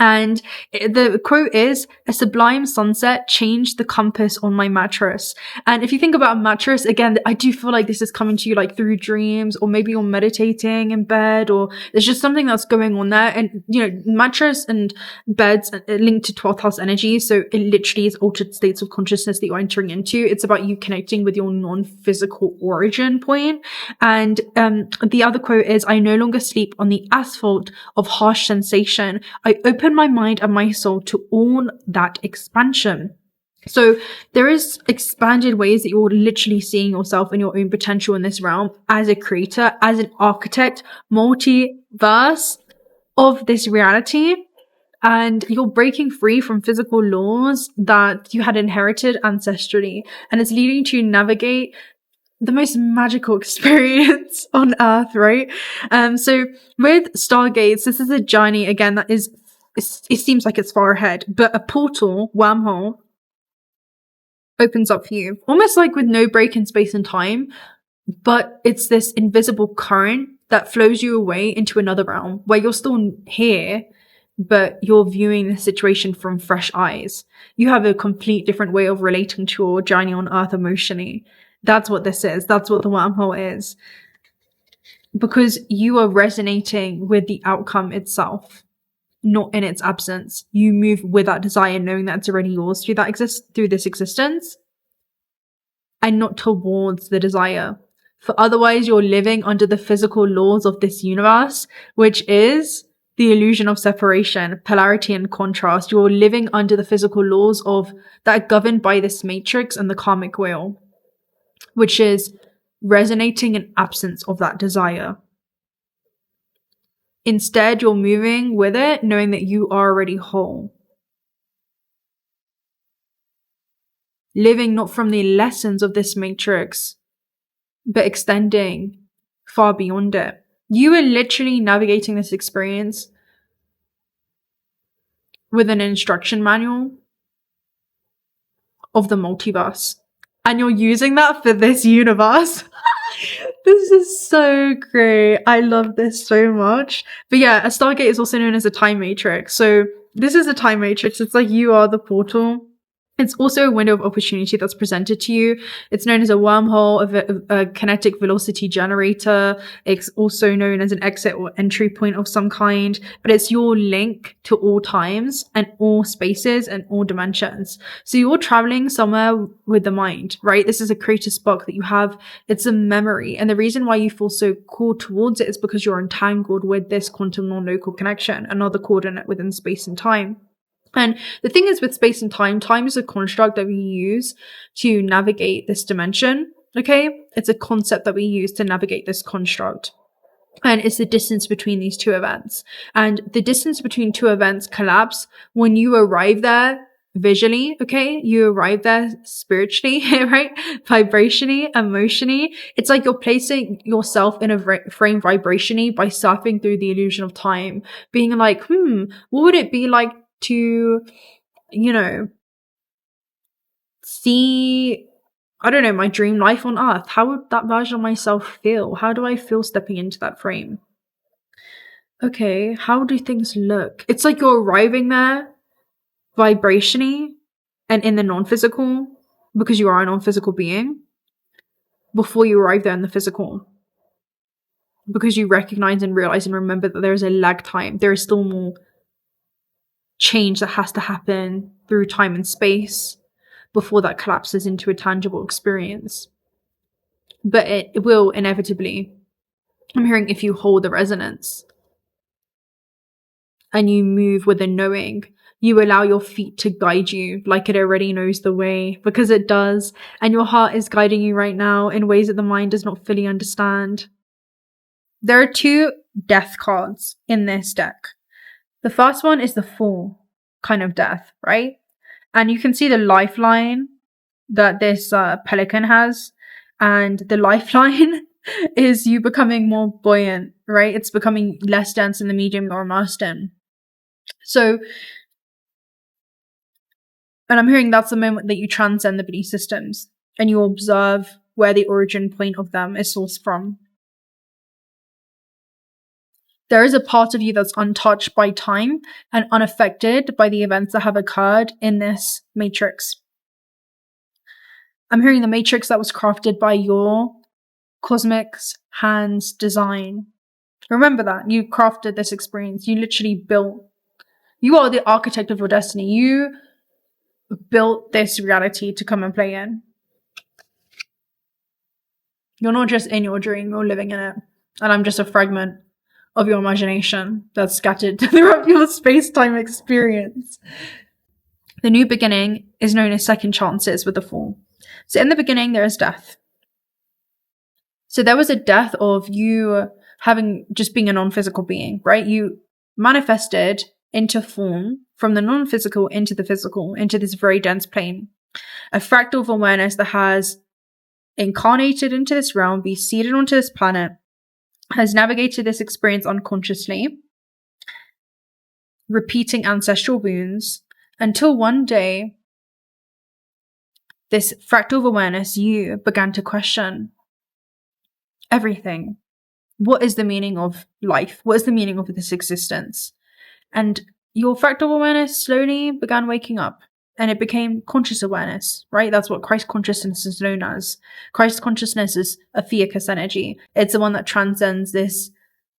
And the quote is, "A sublime sunset changed the compass on my mattress." And if you think about a mattress, again, I do feel like this is coming to you like through dreams, or maybe you're meditating in bed, or there's just something that's going on there. And, you know, mattress and beds are linked to 12th house energy. So it literally is altered states of consciousness that you're entering into. It's about you connecting with your non-physical origin point. And the other quote is, "I no longer sleep on the asphalt of harsh sensation. I open my mind and my soul to all that expansion." So there is expanded ways that you're literally seeing yourself and your own potential in this realm as a creator, as an architect, multiverse of this reality. And you're breaking free from physical laws that you had inherited ancestrally. And it's leading to navigate the most magical experience on Earth, right? So with Stargates, this is a journey, again, that is, it seems like it's far ahead, but a portal, wormhole, opens up for you. Almost like with no break in space and time, but it's this invisible current that flows you away into another realm where you're still here, but you're viewing the situation from fresh eyes. You have a complete different way of relating to your journey on Earth emotionally. That's what this is. That's what the wormhole is. Because you are resonating with the outcome itself, not in its absence. You move with that desire, knowing that it's already yours through this existence, and not towards the desire. For otherwise, you're living under the physical laws of this universe, which is the illusion of separation, polarity and contrast. You're living under the physical laws of that are governed by this matrix and the karmic wheel, which is resonating in absence of that desire. Instead, you're moving with it, knowing that you are already whole. Living not from the lessons of this matrix, but extending far beyond it. You are literally navigating this experience with an instruction manual of the multiverse. And you're using that for this universe. This is so great. I love this so much. But yeah, a Stargate is also known as a time matrix. So this is a time matrix. It's like you are the portal. It's also a window of opportunity that's presented to you. It's known as a wormhole, a kinetic velocity generator. It's also known as an exit or entry point of some kind, but it's your link to all times and all spaces and all dimensions. So you're traveling somewhere with the mind, right? This is a creative spark that you have. It's a memory. And the reason why you feel so called towards it is because you're entangled with this quantum non-local connection, another coordinate within space and time. And the thing is with space and time is a construct that we use to navigate this dimension, okay? It's a concept that we use to navigate this construct. And it's the distance between these two events. And the distance between two events collapse when you arrive there visually, okay? You arrive there spiritually, right? Vibrationally, emotionally. It's like you're placing yourself in a frame vibrationally by surfing through the illusion of time, being like, what would it be like to, see, I don't know, my dream life on Earth? How would that version of myself feel? How do I feel stepping into that frame? Okay, how do things look? It's like you're arriving there vibrationally and in the non-physical, because you are a non-physical being, before you arrive there in the physical. Because you recognize and realize and remember that there is a lag time. There is still more change that has to happen through time and space before that collapses into a tangible experience. But it will inevitably. I'm hearing if you hold the resonance and you move with a knowing, you allow your feet to guide you like it already knows the way, because it does. And your heart is guiding you right now in ways that the mind does not fully understand. There are 2 death cards in this deck. The first one is the full kind of death, right? And you can see the lifeline that this pelican has. And the lifeline is you becoming more buoyant, right? It's becoming less dense in the medium you're immersed in. So, and I'm hearing that's the moment that you transcend the belief systems and you observe where the origin point of them is sourced from. There is a part of you that's untouched by time and unaffected by the events that have occurred in this matrix. I'm hearing the matrix that was crafted by your cosmic hands design. Remember that. You crafted this experience. You literally built. You are the architect of your destiny. You built this reality to come and play in. You're not just in your dream, you're living in it. And I'm just a fragment of your imagination that's scattered throughout your space-time experience. The new beginning is known as second chances with the Fool. So in the beginning, there is death. So there was a death of you having just being a non-physical being, right? You manifested into form from the non-physical into the physical, into this very dense plane. A fractal of awareness that has incarnated into this realm, be seated onto this planet, has navigated this experience unconsciously, repeating ancestral wounds, until one day, this fractal of awareness, you began to question everything. What is the meaning of life? What is the meaning of this existence? And your fractal awareness slowly began waking up, and it became conscious awareness, right? That's what Christ consciousness is known as. Christ consciousness is a 𝓂𝓂 energy. It's the one that transcends this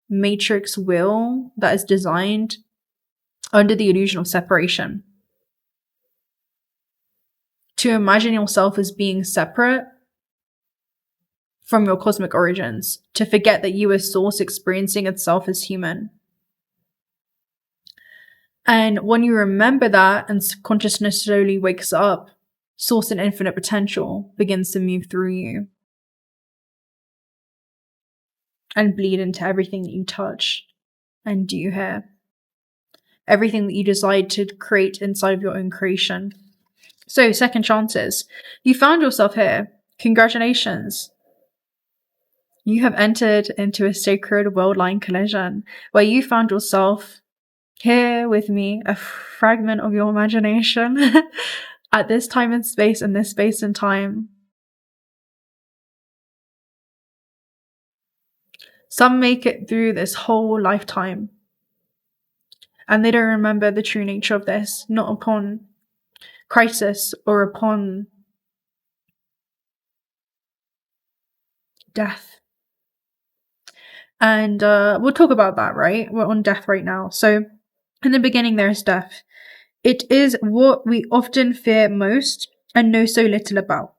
matrix will that is designed under the illusion of separation. To imagine yourself as being separate from your cosmic origins, to forget that you as source experiencing itself as human. And when you remember that and consciousness slowly wakes up, source and infinite potential begins to move through you and bleed into everything that you touch and do here. Everything that you decide to create inside of your own creation. So, second chances. You found yourself here. Congratulations. You have entered into a sacred world-line collision where you found yourself here with me, a fragment of your imagination at this time and space, in this space and time. Some make it through this whole lifetime and they don't remember the true nature of this, not upon crisis or upon death. And we'll talk about that, right? We're on death right now. So in the beginning, there is death. It is what we often fear most and know so little about.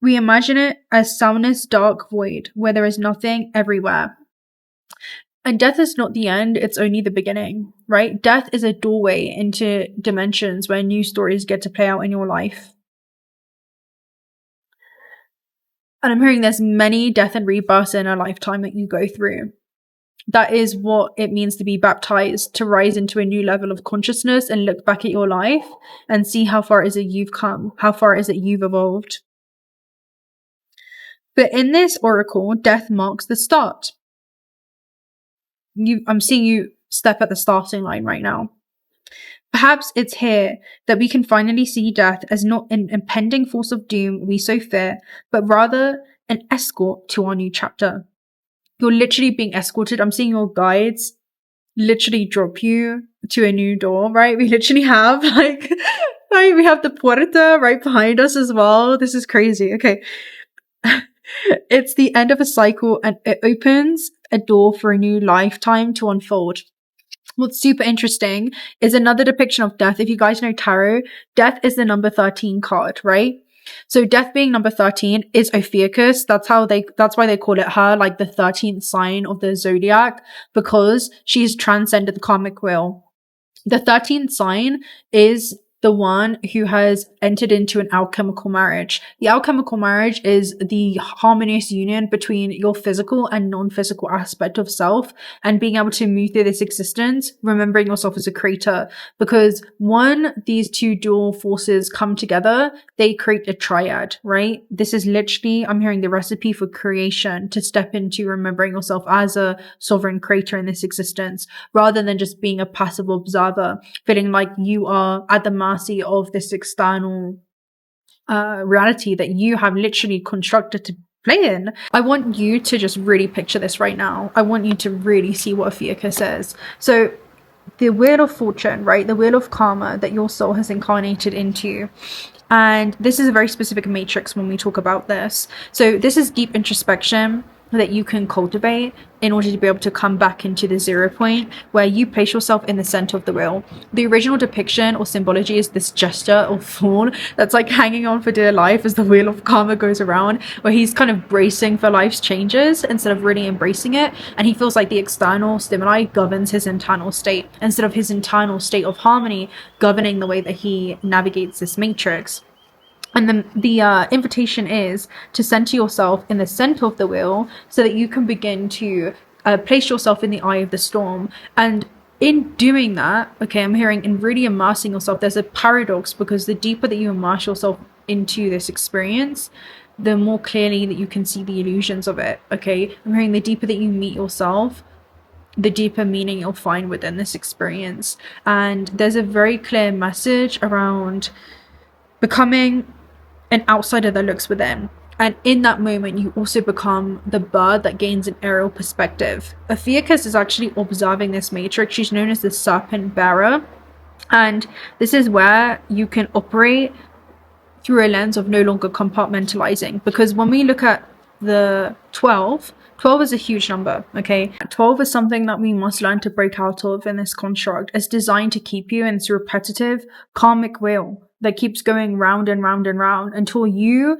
We imagine it as soundness, dark void, where there is nothing everywhere. And death is not the end, it's only the beginning, right? Death is a doorway into dimensions where new stories get to play out in your life. And I'm hearing there's many death and rebirths in a lifetime that you go through. That is what it means to be baptized, to rise into a new level of consciousness and look back at your life and see how far is it you've come, how far is it you've evolved. But in this oracle, death marks the start. I'm seeing you step at the starting line right now. Perhaps it's here that we can finally see death as not an impending force of doom we so fear, but rather an escort to our new chapter. You're literally being escorted. I'm seeing your guides literally drop you to a new door, right? We literally have right, we have the puerta right behind us as well. This is crazy. Okay. It's the end of a cycle and it opens a door for a new lifetime to unfold. What's super interesting is another depiction of death. If you guys know tarot, death is the number 13 card, right? So death being number 13 is Ophiuchus. That's why they call it her, like the 13th sign of the zodiac, because she's transcended the karmic wheel. The 13th sign is the one who has entered into an alchemical marriage. The alchemical marriage is the harmonious union between your physical and non-physical aspect of self and being able to move through this existence, remembering yourself as a creator. Because when these two dual forces come together, they create a triad, right? This is literally, I'm hearing the recipe for creation, to step into remembering yourself as a sovereign creator in this existence, rather than just being a passive observer, feeling like you are at the mercy of this external reality that you have literally constructed to play in. I want you to just really picture this right now. I want you to really see what Ophiuchus says. So the wheel of fortune, right? The wheel of karma that your soul has incarnated into. And this is a very specific matrix when we talk about this. So this is deep introspection. that you can cultivate in order to be able to come back into the 0 point where you place yourself in the center of the wheel. The original depiction or symbology is this jester or fool that's like hanging on for dear life as the wheel of karma goes around, where he's kind of bracing for life's changes instead of really embracing it, and he feels like the external stimuli governs his internal state instead of his internal state of harmony governing the way that he navigates this matrix. And then the invitation is to center yourself in the center of the wheel so that you can begin to place yourself in the eye of the storm. And in doing that, okay, I'm hearing in really immersing yourself, there's a paradox, because the deeper that you immerse yourself into this experience, the more clearly that you can see the illusions of it, okay? I'm hearing the deeper that you meet yourself, the deeper meaning you'll find within this experience. And there's a very clear message around becoming an outsider that looks within. And in that moment, you also become the bird that gains an aerial perspective. Ophiuchus is actually observing this matrix. She's known as the serpent bearer. And this is where you can operate through a lens of no longer compartmentalizing. Because when we look at the 12 is a huge number, okay? 12 is something that we must learn to break out of in this construct. It's designed to keep you in this repetitive karmic wheel that keeps going round and round and round until you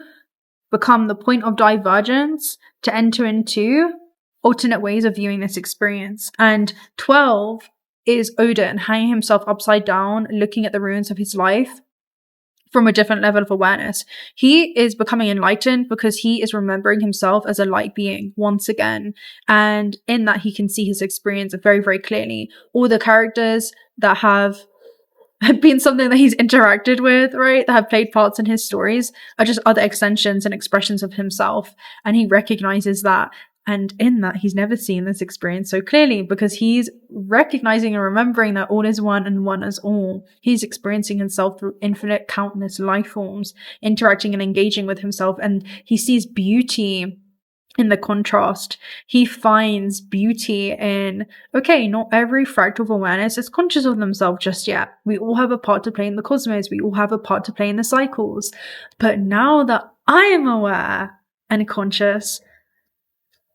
become the point of divergence to enter into alternate ways of viewing this experience. And 12 is Odin hanging himself upside down, looking at the ruins of his life from a different level of awareness. He is becoming enlightened because he is remembering himself as a light being once again. And in that, he can see his experience very, very clearly. All the characters that have been something that he's interacted with, right, that have played parts in his stories, are just other extensions and expressions of himself. And he recognizes that. And in that, he's never seen this experience so clearly because he's recognizing and remembering that all is one and one is all. He's experiencing himself through infinite, countless life forms, interacting and engaging with himself. And he sees beauty in the contrast. He finds beauty in, okay, not every fractal of awareness is conscious of themselves just yet. We all have a part to play in the cosmos. We all have a part to play in the cycles. But now that I am aware and conscious,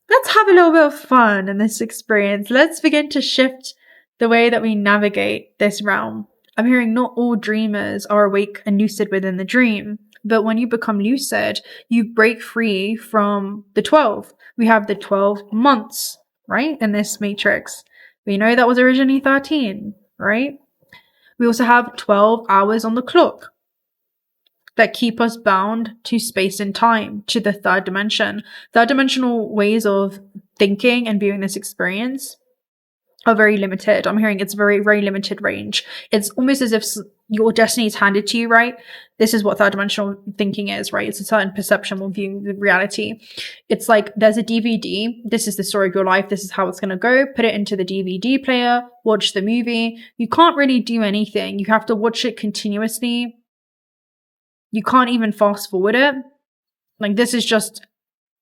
let's have a little bit of fun in this experience. Let's begin to shift the way that we navigate this realm. I'm hearing not all dreamers are awake and lucid within the dream. But when you become lucid, you break free from the 12. We have the 12 months, right? In this matrix. We know that was originally 13, right? We also have 12 hours on the clock that keep us bound to space and time, to the third dimension. Third dimensional ways of thinking and viewing this experience are very limited. I'm hearing it's very, very limited range. It's almost as if your destiny is handed to you, right? This is what third dimensional thinking is, right? It's a certain perception of viewing the reality. It's like there's a DVD. This is the story of your life. This is how it's going to go. Put it into the DVD player, watch the movie. You can't really do anything. You have to watch it continuously. You can't even fast forward it. Like, this is just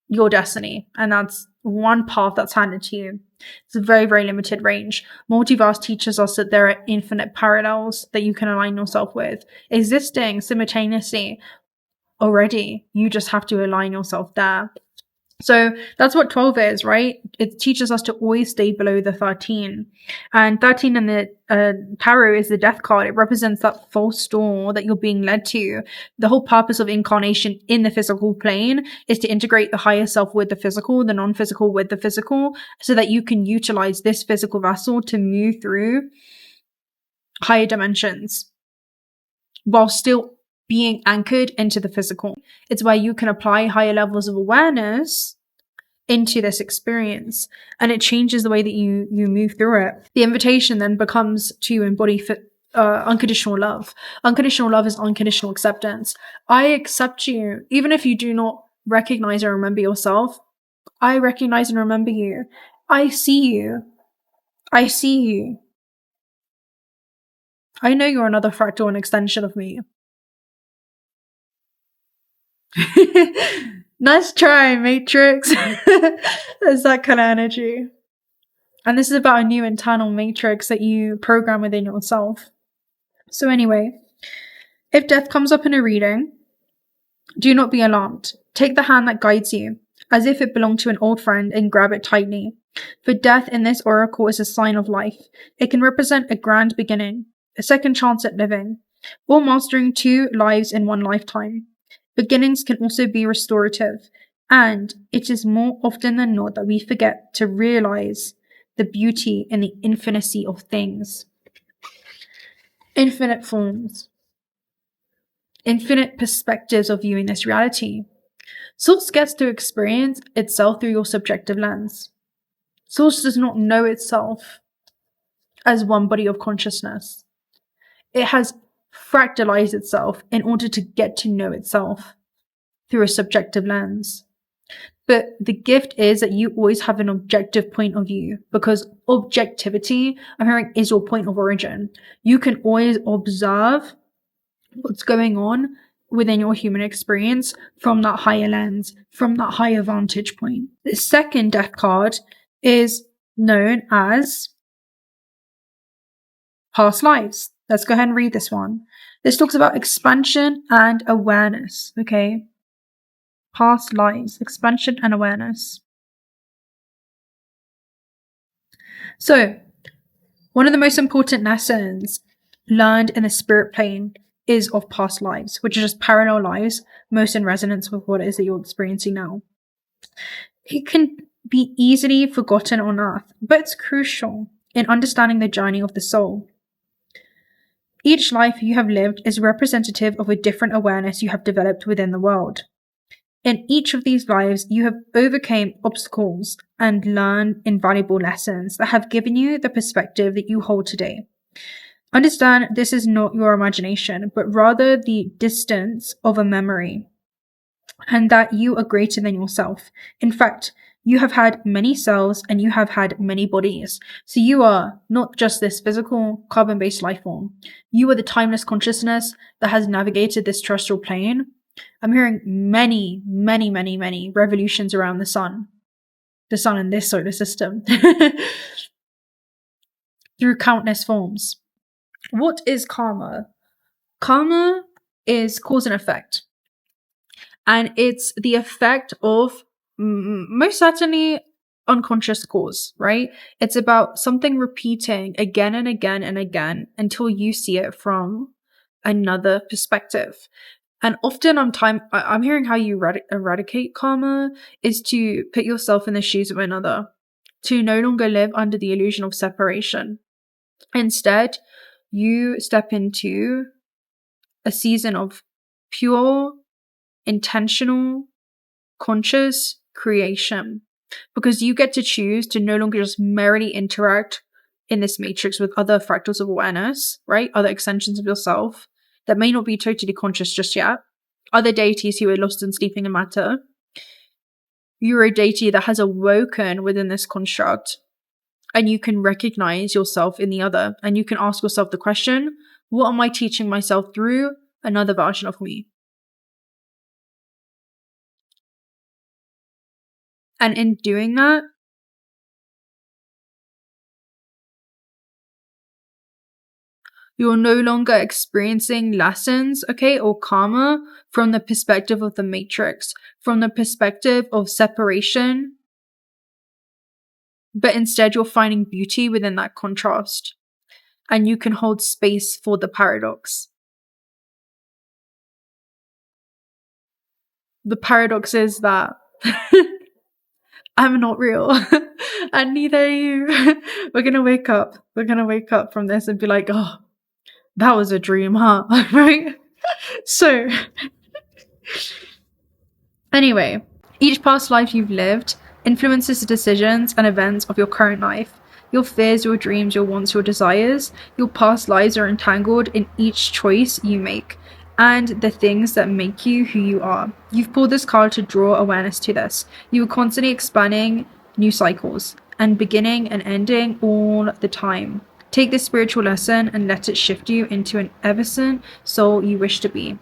your destiny. And that's one path that's handed to you. It's a very, very limited range. Multiverse teaches us that there are infinite parallels that you can align yourself with, existing simultaneously already. You just have to align yourself there. So that's what 12 is, right? It teaches us to always stay below the 13. And 13 in the tarot is the death card. It represents that false door that you're being led to. The whole purpose of incarnation in the physical plane is to integrate the higher self with the physical, the non-physical with the physical, so that you can utilize this physical vessel to move through higher dimensions while still being anchored into the physical. It's where you can apply higher levels of awareness into this experience, and it changes the way that you move through it. The invitation then becomes to embody unconditional love. Unconditional love is unconditional acceptance. I accept you, even if you do not recognize or remember yourself. I recognize and remember you. I see you. I see you. I know you're another fractal and extension of me. Nice try, Matrix. There's that kind of energy. And this is about a new internal matrix that you program within yourself. So anyway, if death comes up in a reading, do not be alarmed. Take the hand that guides you. as if it belonged to an old friend, and grab it tightly. For death in this oracle is a sign of life. It can represent a grand beginning, a second chance at living, or mastering 2 lives in 1 lifetime. Beginnings can also be restorative, and it is more often than not that we forget to realize the beauty in the infinity of things. Infinite forms. Infinite perspectives of viewing this reality. Source gets to experience itself through your subjective lens. Source does not know itself as one body of consciousness. It has fractalized itself in order to get to know itself through a subjective lens. But the gift is that you always have an objective point of view, because objectivity, I'm hearing, is your point of origin. You can always observe what's going on within your human experience from that higher lens, from that higher vantage point. The second death card is known as past lives. Let's go ahead and read this one. This talks about expansion and awareness, okay? Past lives, expansion and awareness. So, one of the most important lessons learned in the spirit plane is of past lives, which are just parallel lives, most in resonance with what it is that you're experiencing now. It can be easily forgotten on earth, but it's crucial in understanding the journey of the soul. Each life you have lived is representative of a different awareness you have developed within the world. In each of these lives, you have overcome obstacles and learned invaluable lessons that have given you the perspective that you hold today. Understand this is not your imagination, but rather the distance of a memory, and that you are greater than yourself. In fact, you have had many selves and you have had many bodies. So you are not just this physical carbon-based life form. You are the timeless consciousness that has navigated this terrestrial plane. I'm hearing many, many, many, many revolutions around the sun in this solar system, through countless forms. What is karma? Karma is cause and effect. And it's the effect of most certainly unconscious cause, right? It's about something repeating again and again and again until you see it from another perspective. And often I'm hearing how you eradicate karma is to put yourself in the shoes of another, to no longer live under the illusion of separation. Instead, you step into a season of pure, intentional, conscious creation, because you get to choose to no longer just merely interact in this matrix with other fractals of awareness, right? Other extensions of yourself that may not be totally conscious just yet. Other deities who are lost in sleeping in matter. You're a deity that has awoken within this construct, and you can recognize yourself in the other, and you can ask yourself the question, what am I teaching myself through another version of me? And in doing that, you're no longer experiencing lessons, okay, or karma from the perspective of the matrix, from the perspective of separation, but instead you're finding beauty within that contrast, and you can hold space for the paradox. The paradox is that I'm not real and neither are you. We're gonna wake up from this and be like, oh, that was a dream, huh? Right? So, anyway, each past life you've lived influences the decisions and events of your current life. Your fears, your dreams, your wants, your desires, your past lives are entangled in each choice you make and the things that make you who you are. You've pulled this card to draw awareness to this. You are constantly expanding new cycles and beginning and ending all the time. Take this spiritual lesson and let it shift you into an ever-sent soul you wish to be.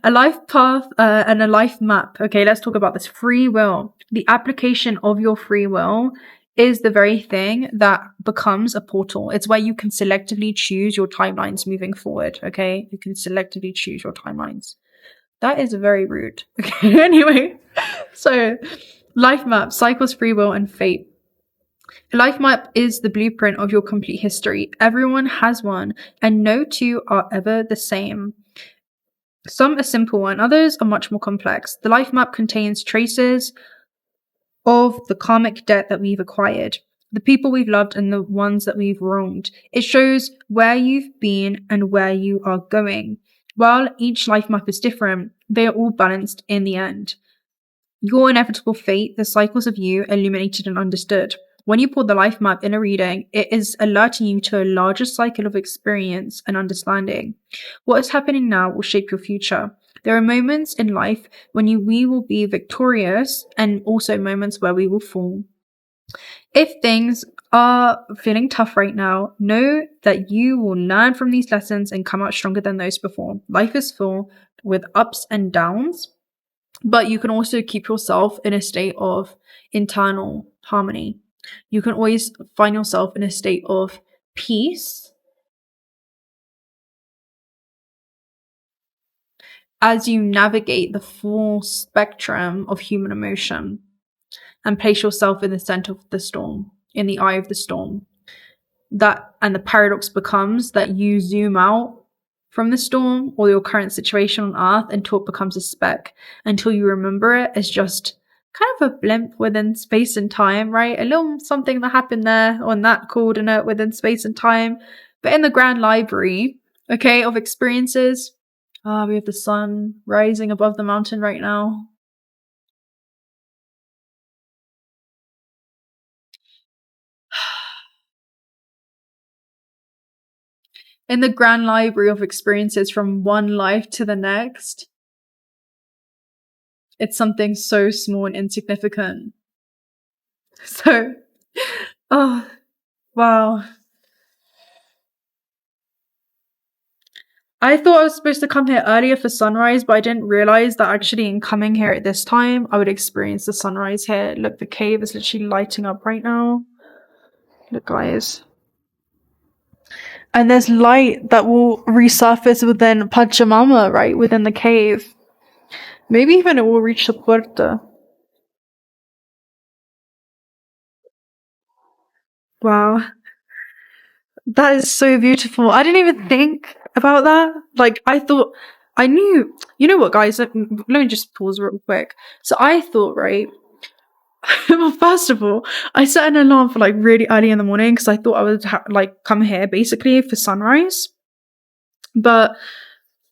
A life path and a life map. Okay, let's talk about this. Free will. The application of your free will is the very thing that becomes a portal. It's where you can selectively choose your timelines moving forward, okay? You can selectively choose your timelines. That is very rude. Okay, anyway. So, Life map, cycles, free will, and fate. A life map is the blueprint of your complete history. Everyone has one, and no two are ever the same. Some are simple and others are much more complex. The life map contains traces of the karmic debt that we've acquired, the people we've loved and the ones that we've wronged. It shows where you've been and where you are going. While each life map is different, they are all balanced in the end. Your inevitable fate, the cycles of you, illuminated and understood. When you pull the life map in a reading, it is alerting you to a larger cycle of experience and understanding. What is happening now will shape your future. There are moments in life when we will be victorious and also moments where we will fall. If things are feeling tough right now, know that you will learn from these lessons and come out stronger than those before. Life is full with ups and downs, but you can also keep yourself in a state of internal harmony. You can always find yourself in a state of peace as you navigate the full spectrum of human emotion and place yourself in the center of the storm, in the eye of the storm. And the paradox becomes that you zoom out from the storm or your current situation on Earth until it becomes a speck, until you remember it as just kind of a blimp within space and time, right? A little something that happened there on that coordinate within space and time. But in the grand library, okay, of experiences, we have the sun rising above the mountain right now. In the grand library of experiences from one life to the next, it's something so small and insignificant. So, oh, wow. I thought I was supposed to come here earlier for sunrise, but I didn't realize that actually in coming here at this time, I would experience the sunrise here. Look, the cave is literally lighting up right now. Look, guys. And there's light that will resurface within Pachamama, right? Within the cave. Maybe even it will reach the puerta. Wow. That is so beautiful. I didn't even think about that. Like, I thought, I knew, you know what, guys? Let me just pause real quick. So I thought, right? Well, first of all, I set an alarm for like really early in the morning because I thought I would come here basically for sunrise. But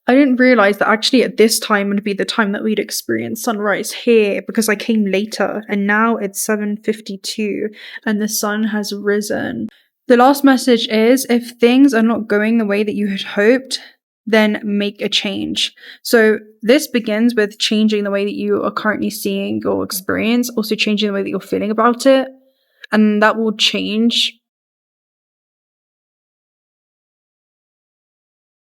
I didn't realize that actually at this time would be the time that we'd experience sunrise here because I came later and now it's 7:52 and the sun has risen. The last message is, if things are not going the way that you had hoped, then make a change. So this begins with changing the way that you are currently seeing your experience, also changing the way that you're feeling about it. And that will change.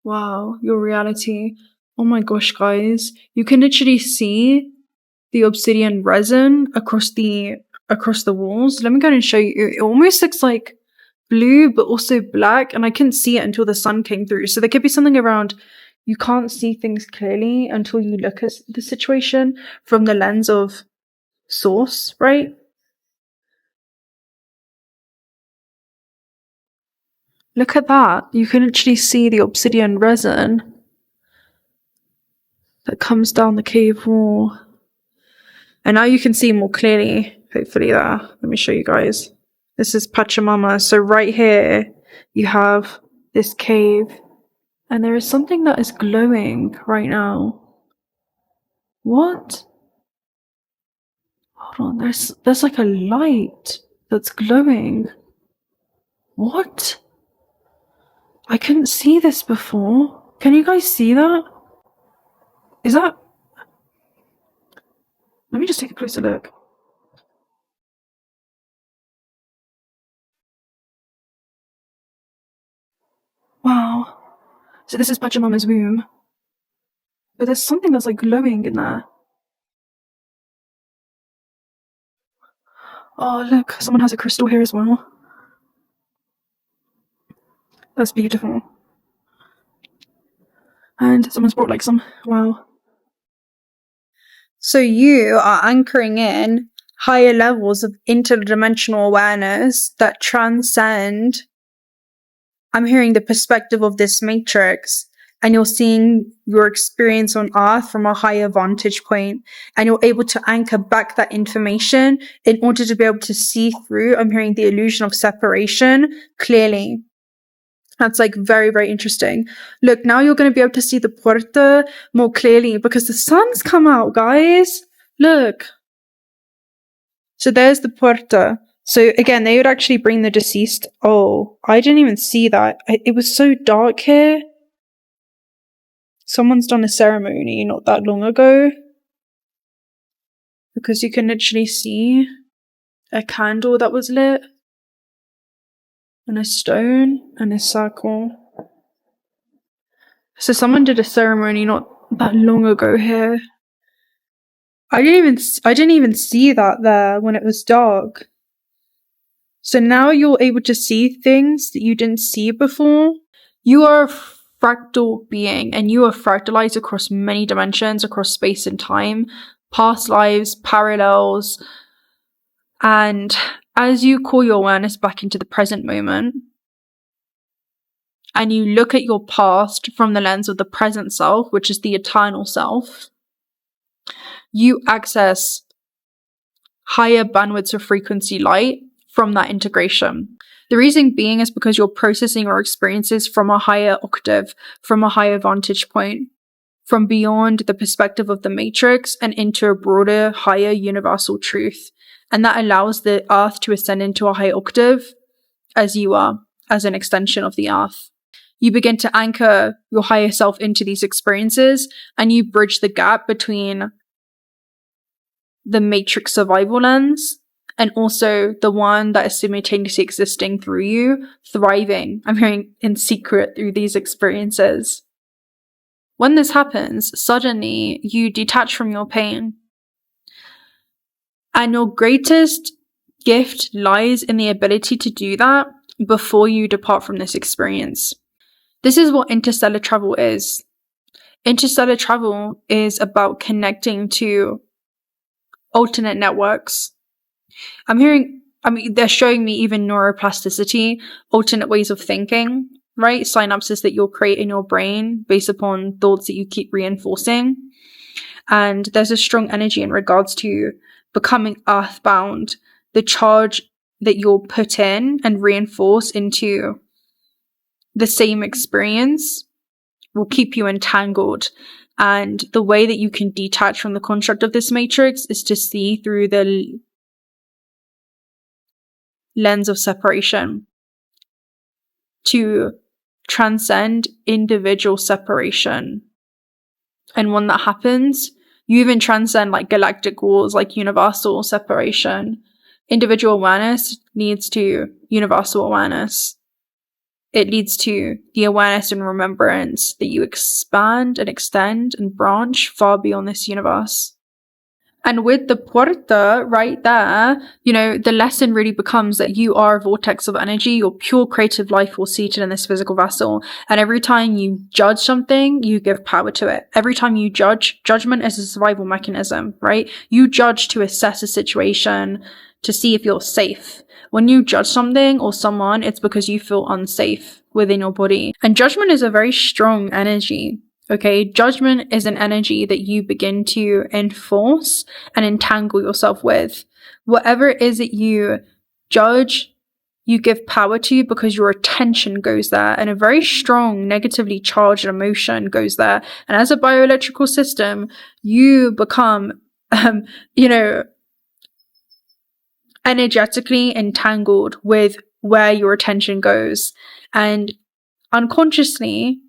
Wow, your reality. Oh my gosh, guys. You can literally see the obsidian resin across the walls. Let me go ahead and show you. It almost looks like blue but also black, and I couldn't see it until the sun came through. So there could be something around you can't see things clearly until you look at the situation from the lens of source, right? Look at that. You can actually see the obsidian resin that comes down the cave wall. And now you can see more clearly, hopefully there. Let me show you guys. This is Pachamama. So right here, you have this cave. And there is something that is glowing right now. What? Hold on, there's like a light that's glowing. What? I couldn't see this before. Can you guys see that? Is that... Let me just take a closer look. Wow. So this is Pachamama's womb. But there's something that's like glowing in there. Oh, look, someone has a crystal here as well. That's beautiful. And someone's brought like some... Wow. So you are anchoring in higher levels of interdimensional awareness that transcend, I'm hearing the perspective of this matrix, and you're seeing your experience on Earth from a higher vantage point, and you're able to anchor back that information in order to be able to see through, I'm hearing the illusion of separation clearly. That's like very, very interesting. Look, now you're going to be able to see the puerta more clearly because the sun's come out, guys. Look. So there's the puerta. So again, they would actually bring the deceased. Oh, I didn't even see that. It was so dark here. Someone's done a ceremony not that long ago. Because you can literally see a candle that was lit. And a stone and a circle. So someone did a ceremony not that long ago here. I didn't even see that there when it was dark. So now you're able to see things that you didn't see before. You are a fractal being, and you are fractalized across many dimensions, across space and time, past lives, parallels. And as you call your awareness back into the present moment, and you look at your past from the lens of the present self, which is the eternal self, you access higher bandwidths of frequency light from that integration. The reason being is because you're processing your experiences from a higher octave, from a higher vantage point, from beyond the perspective of the matrix and into a broader, higher universal truth. And that allows the earth to ascend into a higher octave as you are, as an extension of the earth. You begin to anchor your higher self into these experiences, and you bridge the gap between the matrix survival lens and also the one that is simultaneously existing through you, thriving, I'm hearing, in secret through these experiences. When this happens, suddenly you detach from your pain. And your greatest gift lies in the ability to do that before you depart from this experience. This is what interstellar travel is. Interstellar travel is about connecting to alternate networks. They're showing me even neuroplasticity, alternate ways of thinking, right? Synapses that you'll create in your brain based upon thoughts that you keep reinforcing. And there's a strong energy in regards to becoming earthbound, the charge that you'll put in and reinforce into the same experience will keep you entangled. And the way that you can detach from the construct of this matrix is to see through the lens of separation, to transcend individual separation. And when that happens, you even transcend like galactic wars, like universal separation. Individual awareness leads to universal awareness. It leads to the awareness and remembrance that you expand and extend and branch far beyond this universe. And with the puerta right there, the lesson really becomes that you are a vortex of energy, your pure creative life force seated in this physical vessel. And every time you judge something, you give power to it. Every time you judgment is a survival mechanism, right? You judge to assess a situation, to see if you're safe. When you judge something or someone, it's because you feel unsafe within your body. And judgment is a very strong energy. Okay, judgment is an energy that you begin to enforce and entangle yourself with. Whatever it is that you judge, you give power to because your attention goes there, and a very strong negatively charged emotion goes there. And as a bioelectrical system, you become, energetically entangled with where your attention goes. And unconsciously,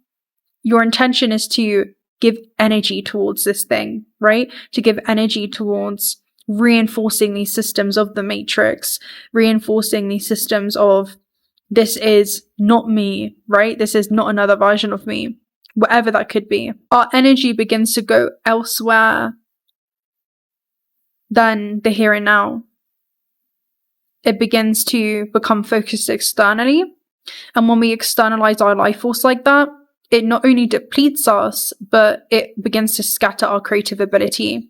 your intention is to give energy towards this thing, right? To give energy towards reinforcing these systems of the matrix, reinforcing these systems of this is not me, right? This is not another version of me, whatever that could be. Our energy begins to go elsewhere than the here and now. It begins to become focused externally. And when we externalize our life force like that, it not only depletes us, but it begins to scatter our creative ability.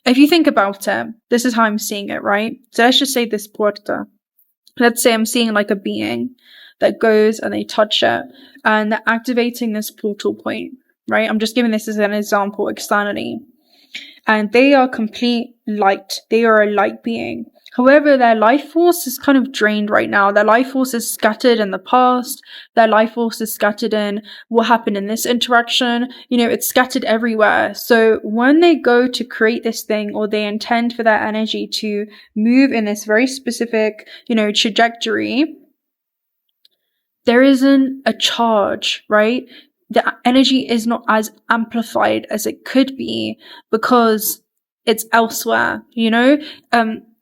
If you think about it, this is how I'm seeing it, right? So let's just say this puerta. Let's say I'm seeing like a being that goes and they touch it and they're activating this portal point, right? I'm just giving this as an example externally. And they are complete light. They are a light being. However, their life force is kind of drained right now. Their life force is scattered in the past. Their life force is scattered in what happened in this interaction. You know, it's scattered everywhere. So when they go to create this thing, or they intend for their energy to move in this very specific, you know, trajectory, there isn't a charge, right? The energy is not as amplified as it could be because it's elsewhere, you know?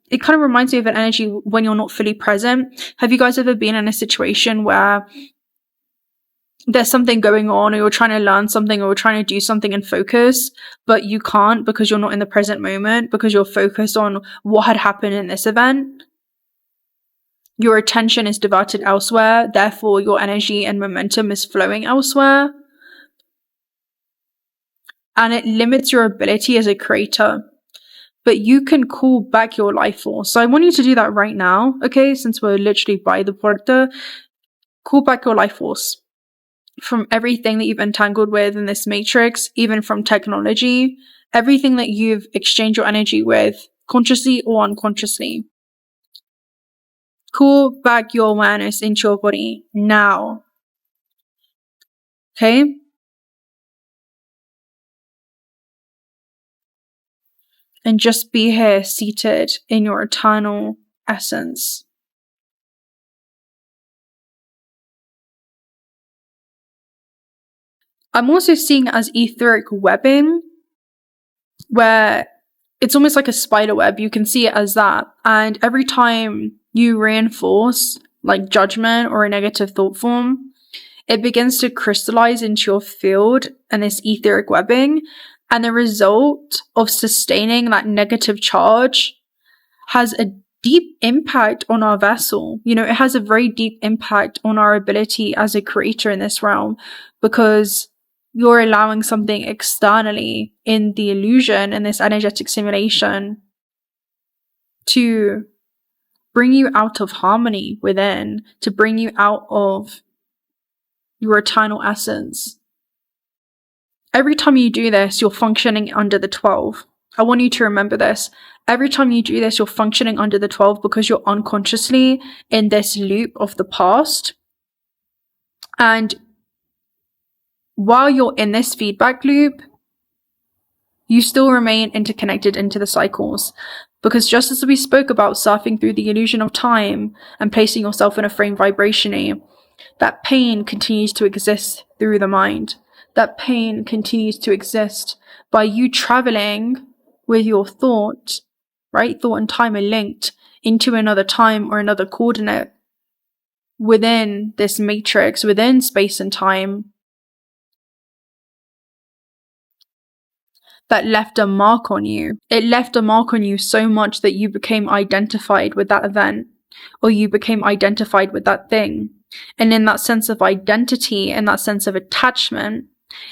It kind of reminds me of an energy when you're not fully present. Have you guys ever been in a situation where there's something going on, or you're trying to learn something, or you're trying to do something in focus, but you can't because you're not in the present moment, because you're focused on what had happened in this event? Your attention is diverted elsewhere, therefore your energy and momentum is flowing elsewhere. And it limits your ability as a creator. But you can call back your life force. So I want you to do that right now, okay? Since we're literally by the puerta, call back your life force from everything that you've entangled with in this matrix, even from technology, everything that you've exchanged your energy with, consciously or unconsciously. Call back your awareness into your body now. Okay? And just be here, seated in your eternal essence. I'm also seeing it as etheric webbing, where it's almost like a spider web. You can see it as that. And every time you reinforce like judgment or a negative thought form, it begins to crystallize into your field and this etheric webbing. And the result of sustaining that negative charge has a deep impact on our vessel. You know, it has a very deep impact on our ability as a creator in this realm, because you're allowing something externally in the illusion, in this energetic simulation, to bring you out of harmony within, to bring you out of your eternal essence. Every time you do this, you're functioning under the 12. I want you to remember this. Every time you do this, you're functioning under the 12 because you're unconsciously in this loop of the past. And while you're in this feedback loop, you still remain interconnected into the cycles. Because just as we spoke about surfing through the illusion of time and placing yourself in a frame vibrationally, that pain continues to exist through the mind. That pain continues to exist by you traveling with your thought, right? Thought and time are linked into another time or another coordinate within this matrix, within space and time, that left a mark on you. It left a mark on you so much that you became identified with that event, or you became identified with that thing. And in that sense of identity, in that sense of attachment,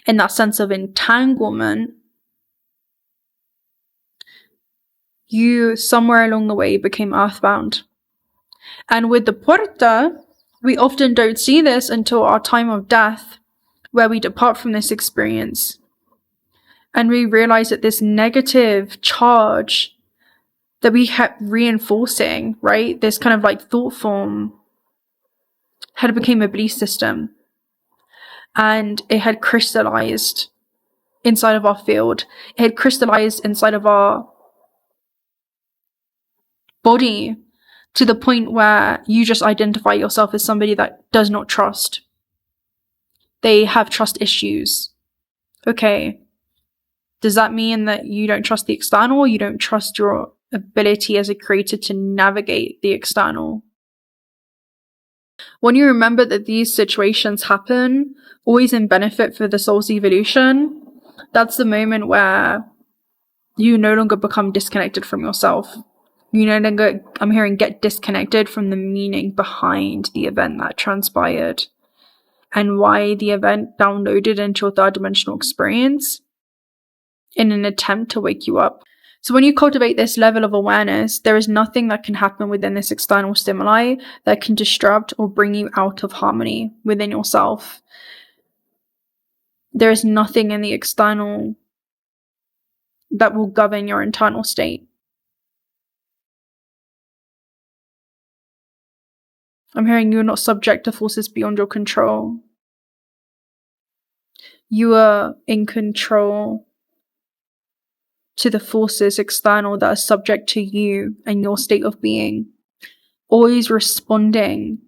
in that sense of entanglement, you somewhere along the way became earthbound. And with the puerta, we often don't see this until our time of death, where we depart from this experience. And we realize that this negative charge that we kept reinforcing, right? This kind of like thought form had become a belief system. And it had crystallized inside of our field. It had crystallized inside of our body to the point where you just identify yourself as somebody that does not trust. They have trust issues. Okay. Does that mean that you don't trust the external, or you don't trust your ability as a creator to navigate the external? When you remember that these situations happen, always in benefit for the soul's evolution, that's the moment where you no longer become disconnected from yourself. You no longer, I'm hearing, get disconnected from the meaning behind the event that transpired and why the event downloaded into your third dimensional experience in an attempt to wake you up. So when you cultivate this level of awareness, there is nothing that can happen within this external stimuli that can disrupt or bring you out of harmony within yourself. There is nothing in the external that will govern your internal state. I'm hearing you're not subject to forces beyond your control. You are in control to the forces external that are subject to you and your state of being. Always responding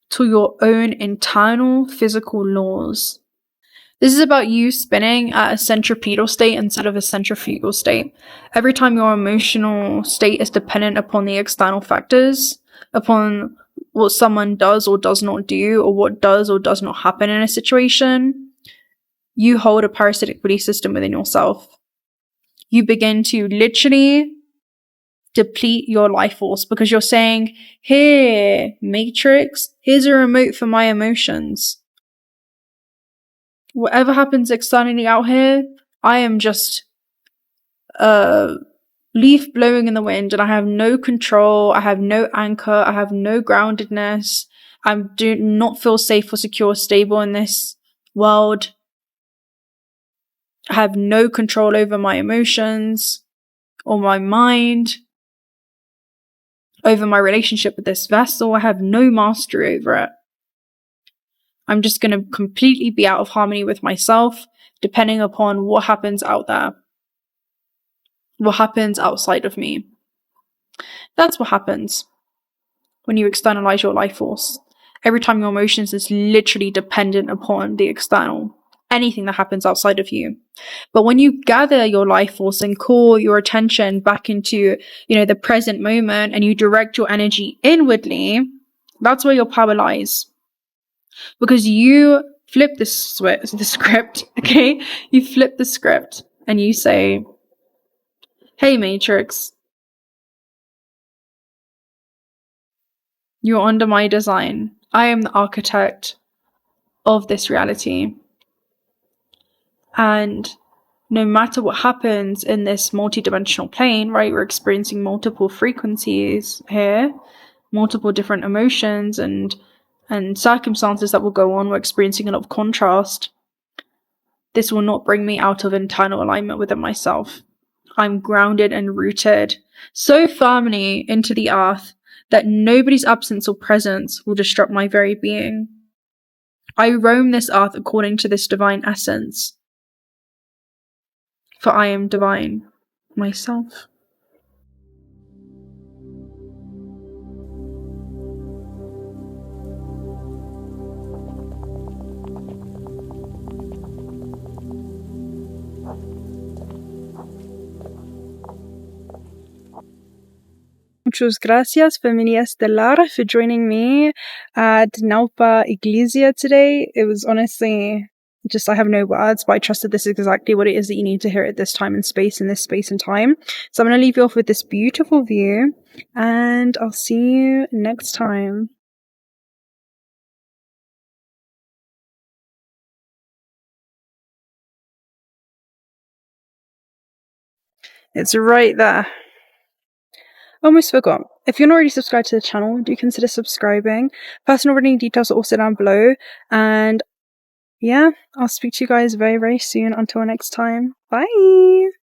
to your own internal physical laws. This is about you spinning at a centripetal state instead of a centrifugal state. Every time your emotional state is dependent upon the external factors, upon what someone does or does not do, or what does or does not happen in a situation, you hold a parasitic belief system within yourself. You begin to literally deplete your life force because you're saying, here, Matrix, here's a remote for my emotions. Whatever happens externally out here, I am just a leaf blowing in the wind and I have no control, I have no anchor, I have no groundedness, I do not feel safe or secure, stable in this world. I have no control over my emotions or my mind, over my relationship with this vessel. I have no mastery over it. I'm just going to completely be out of harmony with myself, depending upon what happens out there, what happens outside of me. That's what happens when you externalize your life force. Every time your emotions is literally dependent upon the external, anything that happens outside of you. But when you gather your life force and call your attention back into, the present moment, and you direct your energy inwardly, that's where your power lies. Because you flip the script, okay? You flip the script and you say, hey, Matrix, you're under my design. I am the architect of this reality. And no matter what happens in this multidimensional plane, right, we're experiencing multiple frequencies here, multiple different emotions and circumstances that will go on. We're experiencing a lot of contrast. This will not bring me out of internal alignment within myself. I'm grounded and rooted so firmly into the earth that nobody's absence or presence will disrupt my very being. I roam this earth according to this divine essence, for I am divine myself. Muchas gracias, familia estelar, for joining me at Ñaupa Iglesia today. It was honestly I have no words, but I trusted this is exactly what it is that you need to hear at this time and space, in this space and time. So I'm going to leave you off with this beautiful view, and I'll see you next time. It's right there. Almost forgot. If you're not already subscribed to the channel, do consider subscribing. Personal reading details are also down below. And yeah, I'll speak to you guys very, very soon. Until next time. Bye!